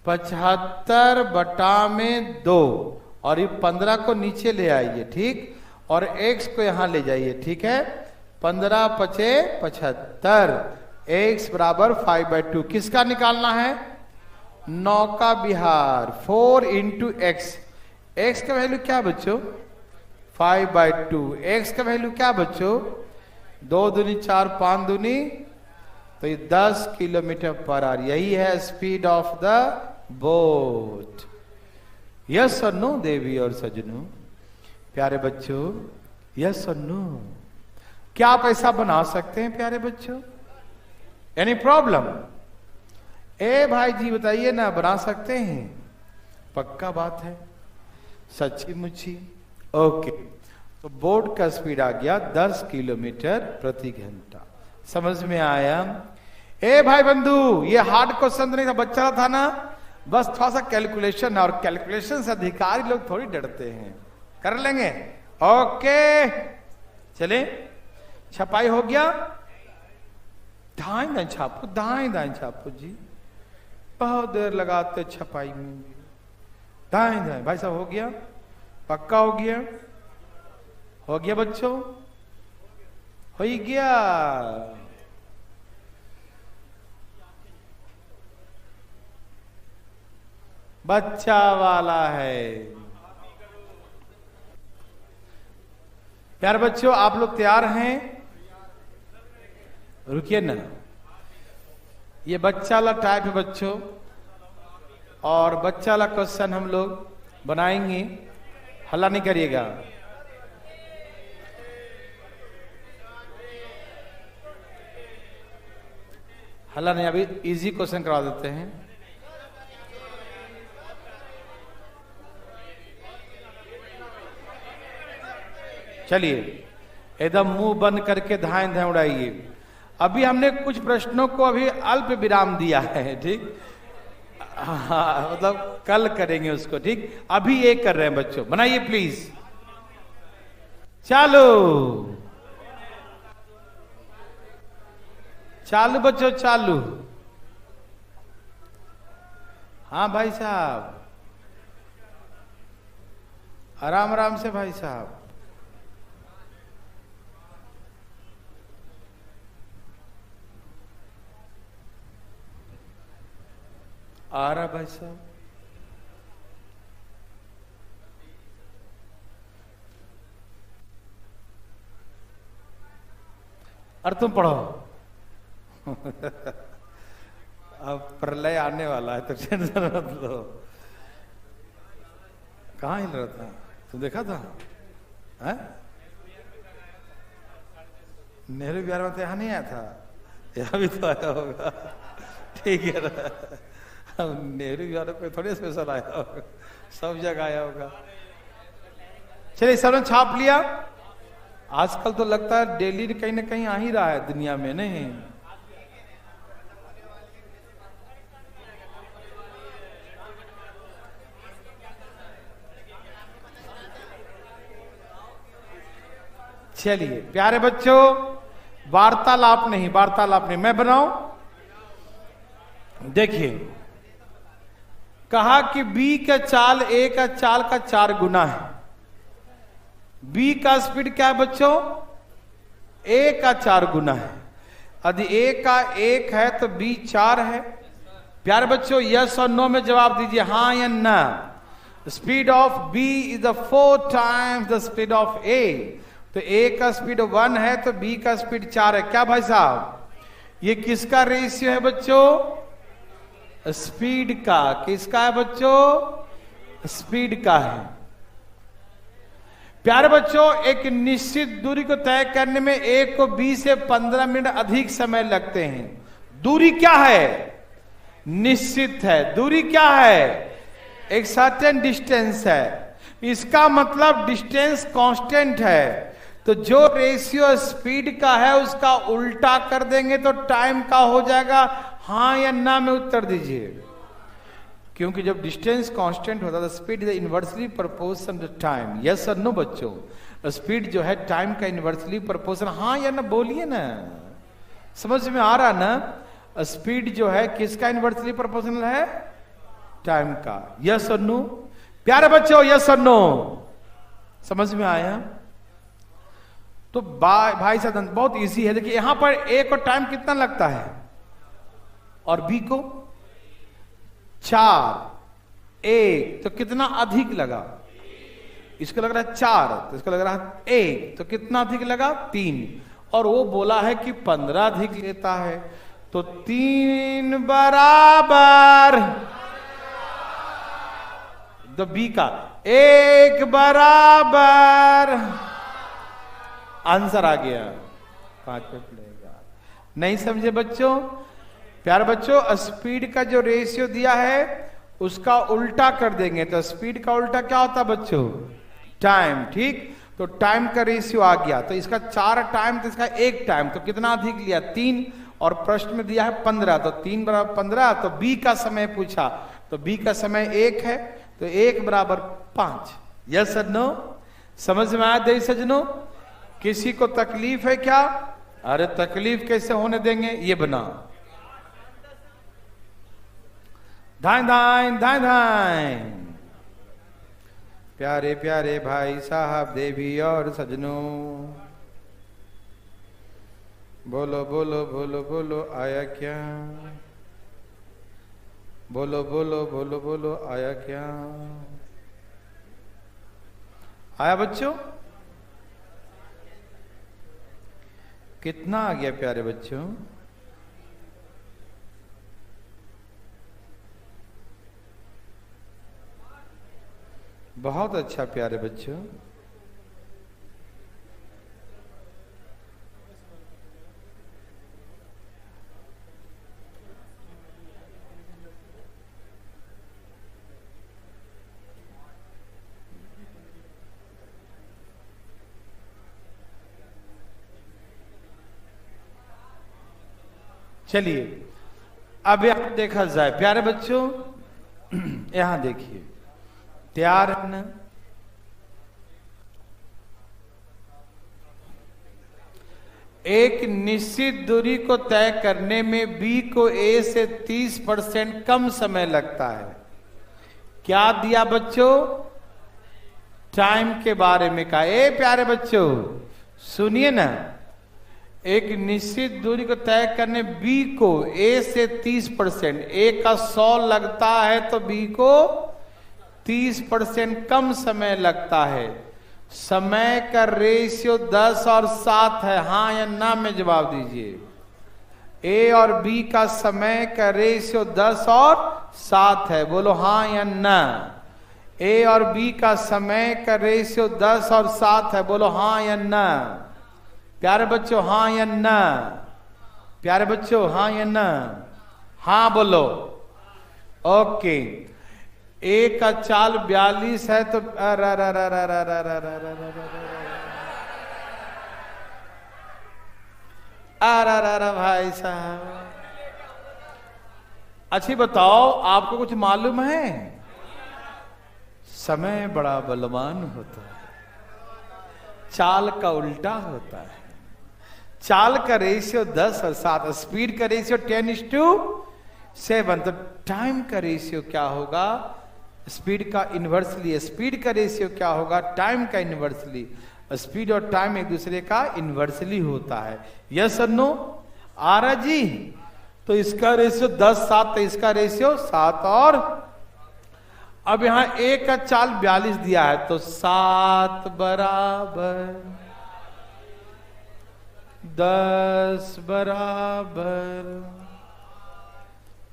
75 बटा में 2 और ये 15 को नीचे ले आइए, ठीक, और x को यहां ले जाइए, ठीक है। 15 पचे 75, x बराबर 5/2। किसका निकालना है? 9 का बिहार। 4 इंटू एक्स, एक्स का वैल्यू क्या बच्चों? 5/2। एक्स का वैल्यू क्या बच्चों? 2 दूनी 4, 5 दूनी, तो ये 10 किलोमीटर पर आवर। यही है speed of the boat. Yes और नो देवी और सजनों? प्यारे बच्चों यस और नो? क्या आप ऐसा बना सकते हैं प्यारे बच्चों? Any problem? ए भाई जी बताइए ना, बना सकते हैं? पक्का बात है, सच्ची मुच्ची? ओके, तो बोट का स्पीड आ गया 10 किलोमीटर प्रति घंटा। समझ में आया? ए भाई बंधु, ये हार्ड क्वेश्चन नहीं था, बच्चा था ना, बस थोड़ा सा कैलकुलेशन, और कैलकुलेशन से अधिकारी लोग थोड़ी डरते हैं। कर लेंगे, ओके। चले, छपाई हो गया, दाएं दाएं छापो, दाएं दाएं छापो जी, बहुत देर लगाते छपाई में, दाएं दाएं। भाई साहब हो गया, पक्का हो गया, हो गया बच्चों, हो ही गया। बच्चा वाला है। प्यारे बच्चों, आप लोग तैयार हैं? रुकिए ना, ये बच्चा वाला टाइप है बच्चों, और बच्चा वाला क्वेश्चन हम लोग बनाएंगे, हल्ला नहीं करिएगा। हल्ला नहीं, अभी इजी क्वेश्चन करवा देते हैं। चलिए, एकदम मुंह बंद करके धाएं धाएं उड़ाइए। अभी हमने कुछ प्रश्नों को अभी अल्प विराम दिया है, ठीक? हाँ, मतलब कल करेंगे उसको, ठीक? अभी ये कर रहे हैं बच्चों, बनाइए प्लीज। चालू, चालू बच्चों, चालू। हाँ भाई साहब, आराम आराम से भाई साहब। आ रहा भाई साहब, और तुम पढ़ो। अब प्रलय आने वाला है तो टेंशन मत लो। कहाँ हिल रहा था, तुम देखा था? है? नेहरू बिहार में तो यहाँ नहीं आया था, यहाँ भी तो आया होगा, ठीक है ना? नेहरू बिहार पे थोड़े स्पेशल आया होगा, सब जगह आया होगा। चलिए, सबने छाप लिया। आजकल तो लगता है डेली कहीं ना कहीं आ ही रहा है दुनिया में, नहीं? चलिए प्यारे बच्चों, वार्तालाप नहीं, वार्तालाप नहीं, मैं बनाऊं। देखिए, कहा कि बी का चाल ए का चाल का 4 गुना है। बी का स्पीड क्या है बच्चों? ए का 4 गुना है। यदि ए का 1 है तो बी 4 है। प्यारे बच्चों, यस और नो में जवाब दीजिए, हाँ या ना। Speed of B is the 4 times the speed of A. तो ए का स्पीड 1 है तो बी का स्पीड 4 है। क्या भाई साहब, ये किसका रेशियो है बच्चों? स्पीड का। किसका है बच्चों? स्पीड का है। प्यारे बच्चों, एक निश्चित दूरी को तय करने में ए को बी से 15 मिनट अधिक समय लगते हैं। दूरी क्या है? निश्चित है। दूरी क्या है? एक सर्टेन डिस्टेंस है। इसका मतलब डिस्टेंस कांस्टेंट है। तो जो रेशियो स्पीड का है उसका उल्टा कर देंगे तो टाइम का हो जाएगा। हाँ या ना में उत्तर दीजिए। क्योंकि जब डिस्टेंस कांस्टेंट होता है तो speed is inversely proportional to time. Yes और नो बच्चों? स्पीड जो है टाइम का इनवर्सली प्रोपोर्शनल। हाँ या ना बोलिए ना, समझ में आ रहा ना? स्पीड जो है किसका इनवर्सली प्रोपोर्शनल है? टाइम का। यस और नो प्यारे बच्चों? यस और नो? समझ में आया? तो भाई साहब बहुत इजी है। देखिए यहां पर ए को टाइम कितना लगता है और बी को 4, 1 तो कितना अधिक लगा? इसको लग रहा है 4 तो इसको लग रहा है 1 तो कितना अधिक लगा? 3। और वो बोला है कि 15 अधिक लेता है तो 3 बराबर तो बी का 1 बराबर आंसर आ गया। 5 पे पड़ेगा। नहीं समझे बच्चों? प्यारे बच्चों, स्पीड का जो रेशियो दिया है उसका उल्टा कर देंगे तो स्पीड का उल्टा क्या होता है बच्चों? टाइम। ठीक, तो टाइम का रेशियो आ गया। तो इसका 4 टाइम तो इसका 1 टाइम तो कितना अधिक लिया? 3। और प्रश्न में दिया है 15 तो 3 बराबर 15। तो बी का समय पूछा तो बी का समय 1 है तो 1 बराबर 5। यस और नो? समझ में आया देवी सजनों? किसी को तकलीफ है क्या? अरे तकलीफ कैसे होने देंगे, ये बना धाय धाय धाय धाय। प्यारे प्यारे भाई साहब, देवी और सजनों, बोलो बोलो बोलो बोलो आया क्या? बोलो बोलो बोलो बोलो आया क्या? आया बच्चों? कितना आ गया प्यारे बच्चों? बहुत अच्छा प्यारे बच्चों। चलिए अब यहां देखा जाए प्यारे बच्चों, यहां देखिए, तैयार है ना? एक निश्चित दूरी को तय करने में बी को ए से 30% कम समय लगता है। क्या दिया बच्चों? टाइम के बारे में कहा। ए प्यारे बच्चों सुनिए ना, एक निश्चित दूरी को तय करने बी को ए से 30%, ए का 100 लगता है तो बी को 30% कम समय लगता है। समय का रेशियो 10 और 7 है, हाँ या ना में जवाब दीजिए। ए और बी का समय का रेशियो 10 और 7 है, बोलो हाँ या ना। ए और बी का समय का रेशियो 10 और 7 है, बोलो हाँ या ना। प्यारे बच्चों हाँ या ना? प्यारे बच्चों हाँ या ना? हाँ बोलो। ओके, ए का चाल 42 है तो भाई साहब, अच्छी बताओ आपको कुछ मालूम है? समय बड़ा बलवान होता है, चाल का उल्टा होता है। चाल का रेशियो 10 और 7, स्पीड का रेशियो 10:7, तो टाइम का रेशियो क्या होगा? स्पीड का इनवर्सली। स्पीड का रेशियो क्या होगा? टाइम का इनवर्सली। स्पीड और टाइम एक दूसरे का इनवर्सली होता है। यस और नो? आ रहा जी? तो इसका रेशियो 10:7, तो इसका रेशियो 7 और अब यहां ए का चाल 42 दिया है तो 7 बराबर 10 बराबर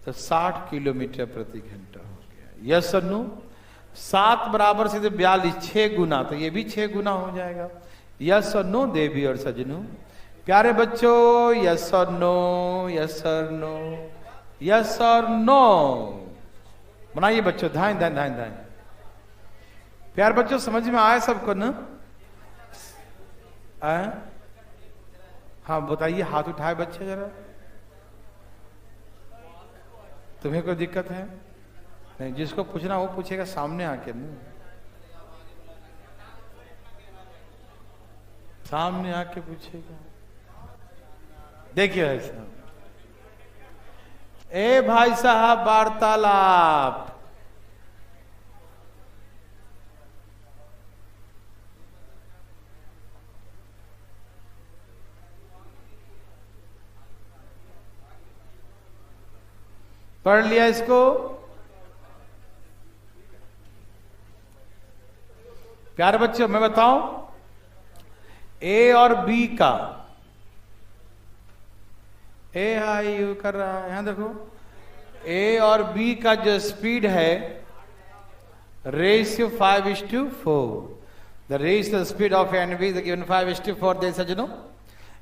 तो 60 किलोमीटर प्रति घंटा हो गया। यस और नो? 7 बराबर से 42, 6 गुना, तो ये भी 6 गुना हो जाएगा। यस और नो देवी और सजनों? प्यारे बच्चों यस और नो? यस और नो? यस और नो? बनाइए बच्चों, धाए धाए धाए धाए। प्यार बच्चों समझ में आया सबको ना? हाँ बताइए, हाथ उठाए बच्चे जरा। तुम्हें कोई दिक्कत है? नहीं, जिसको पूछना वो पूछेगा सामने आके ना, सामने आके पूछेगा। देखिए ऐसा, ए भाई साहब वार्तालाप। पढ़ लिया इसको? प्यारे बच्चों मैं बताऊं, ए और बी का, ए हाई यू कर रहा है, यहां देखो, ए और बी का जो स्पीड है ratio 5:4। The ratio speed of A and B is given 5:4। दे सजनों,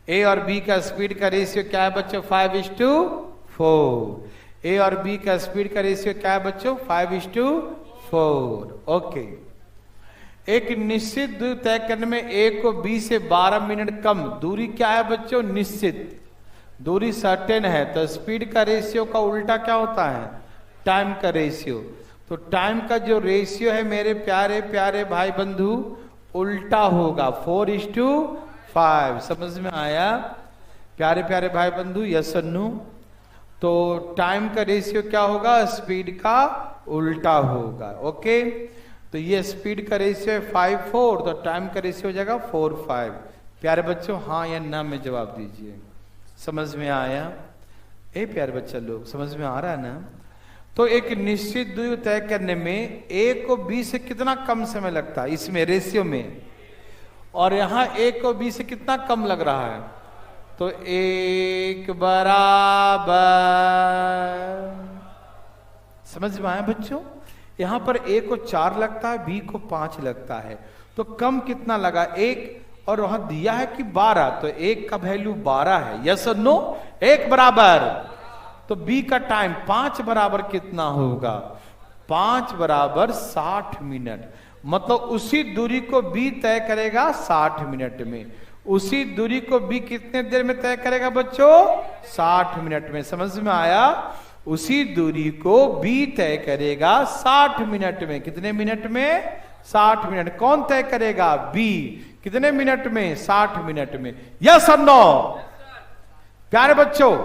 ए और बी का स्पीड का रेशियो क्या है बच्चों? 5:4। ए और बी का स्पीड का रेशियो क्या है बच्चों? 5:4। ओके, एक निश्चित दूरी तय करने में ए को बी से 12 मिनट कम। दूरी क्या है बच्चों? निश्चित दूरी सर्टेन है, तो स्पीड का रेशियो का उल्टा क्या होता है? टाइम का रेशियो। तो टाइम का जो रेशियो है मेरे प्यारे प्यारे भाई बंधु, उल्टा होगा, 4:5। समझ में आया प्यारे प्यारे भाई बंधु, यस और नो? तो टाइम का रेशियो क्या होगा? स्पीड का उल्टा होगा। ओके, तो ये स्पीड का रेशियो है 5:4, तो टाइम का रेशियो हो जाएगा 4:5। प्यारे बच्चों हाँ या ना में जवाब दीजिए। समझ में आया? ए प्यारे बच्चा लोग, समझ में आ रहा है ना? तो एक निश्चित दूरी तय करने में ए को बी से कितना कम समय लगता है इसमें रेशियो में, और यहां ए को बी से कितना कम लग रहा है, तो 1 बराबर। समझ में आया बच्चों? यहां पर ए को 4 लगता है, बी को 5 लगता है, तो कम कितना लगा? 1, और वहां दिया है कि 12, तो 1 का वैल्यू 12 है। यस और नो? 1 बराबर, तो बी का टाइम 5 बराबर कितना होगा? 5 बराबर 60 मिनट। मतलब उसी दूरी को बी तय करेगा 60 मिनट में। उसी दूरी को बी कितने देर में तय करेगा बच्चों? 60 मिनट में। समझ में आया? उसी दूरी को बी तय करेगा 60 मिनट में। कितने मिनट में? 60 मिनट। कौन तय करेगा? बी। कितने मिनट में? 60 मिनट में। यस और नो? प्यारे बच्चों,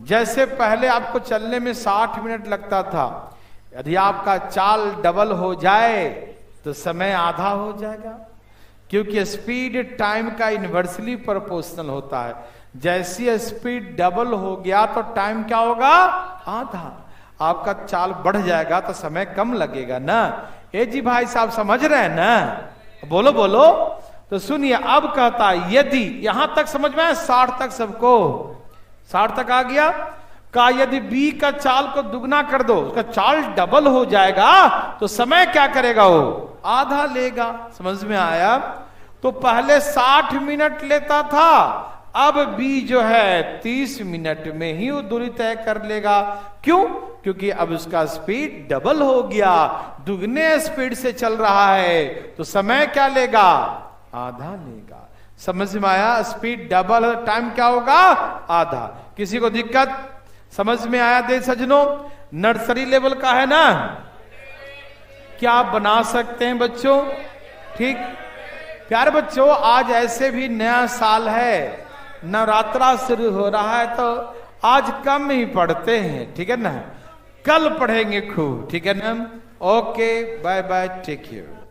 जैसे पहले आपको चलने में 60 मिनट लगता था, यदि आपका चाल डबल हो जाए तो समय आधा हो जाएगा, क्योंकि स्पीड टाइम का इनवर्सली प्रोपोर्शनल होता है। जैसी स्पीड डबल हो गया तो टाइम क्या होगा? आधा। आपका चाल बढ़ जाएगा तो समय कम लगेगा ना। ए जी भाई साहब समझ रहे हैं ना? बोलो बोलो। तो सुनिए, अब कहता है यदि, यहां तक समझ में आया? 60 तक सबको? 60 तक आ गया? का यदि बी का चाल को दुगना कर दो, उसका चाल डबल हो जाएगा, तो समय क्या करेगा? वो आधा लेगा। समझ में आया? तो पहले 60 मिनट लेता था, अब बी जो है 30 मिनट में ही वो दूरी तय कर लेगा। क्यों? क्योंकि अब उसका स्पीड डबल हो गया, दुगने स्पीड से चल रहा है, तो समय क्या लेगा? आधा लेगा। समझ में आया? स्पीड डबल, टाइम क्या होगा? आधा। किसी को दिक्कत? समझ में आया दे सजनों? नर्सरी लेवल का है ना? क्या आप बना सकते हैं बच्चों? ठीक। प्यारे बच्चों, आज ऐसे भी नया साल है, नवरात्रा शुरू हो रहा है, तो आज कम ही पढ़ते हैं, ठीक है ना? कल पढ़ेंगे खूब, ठीक है ना? Okay, bye bye, take care.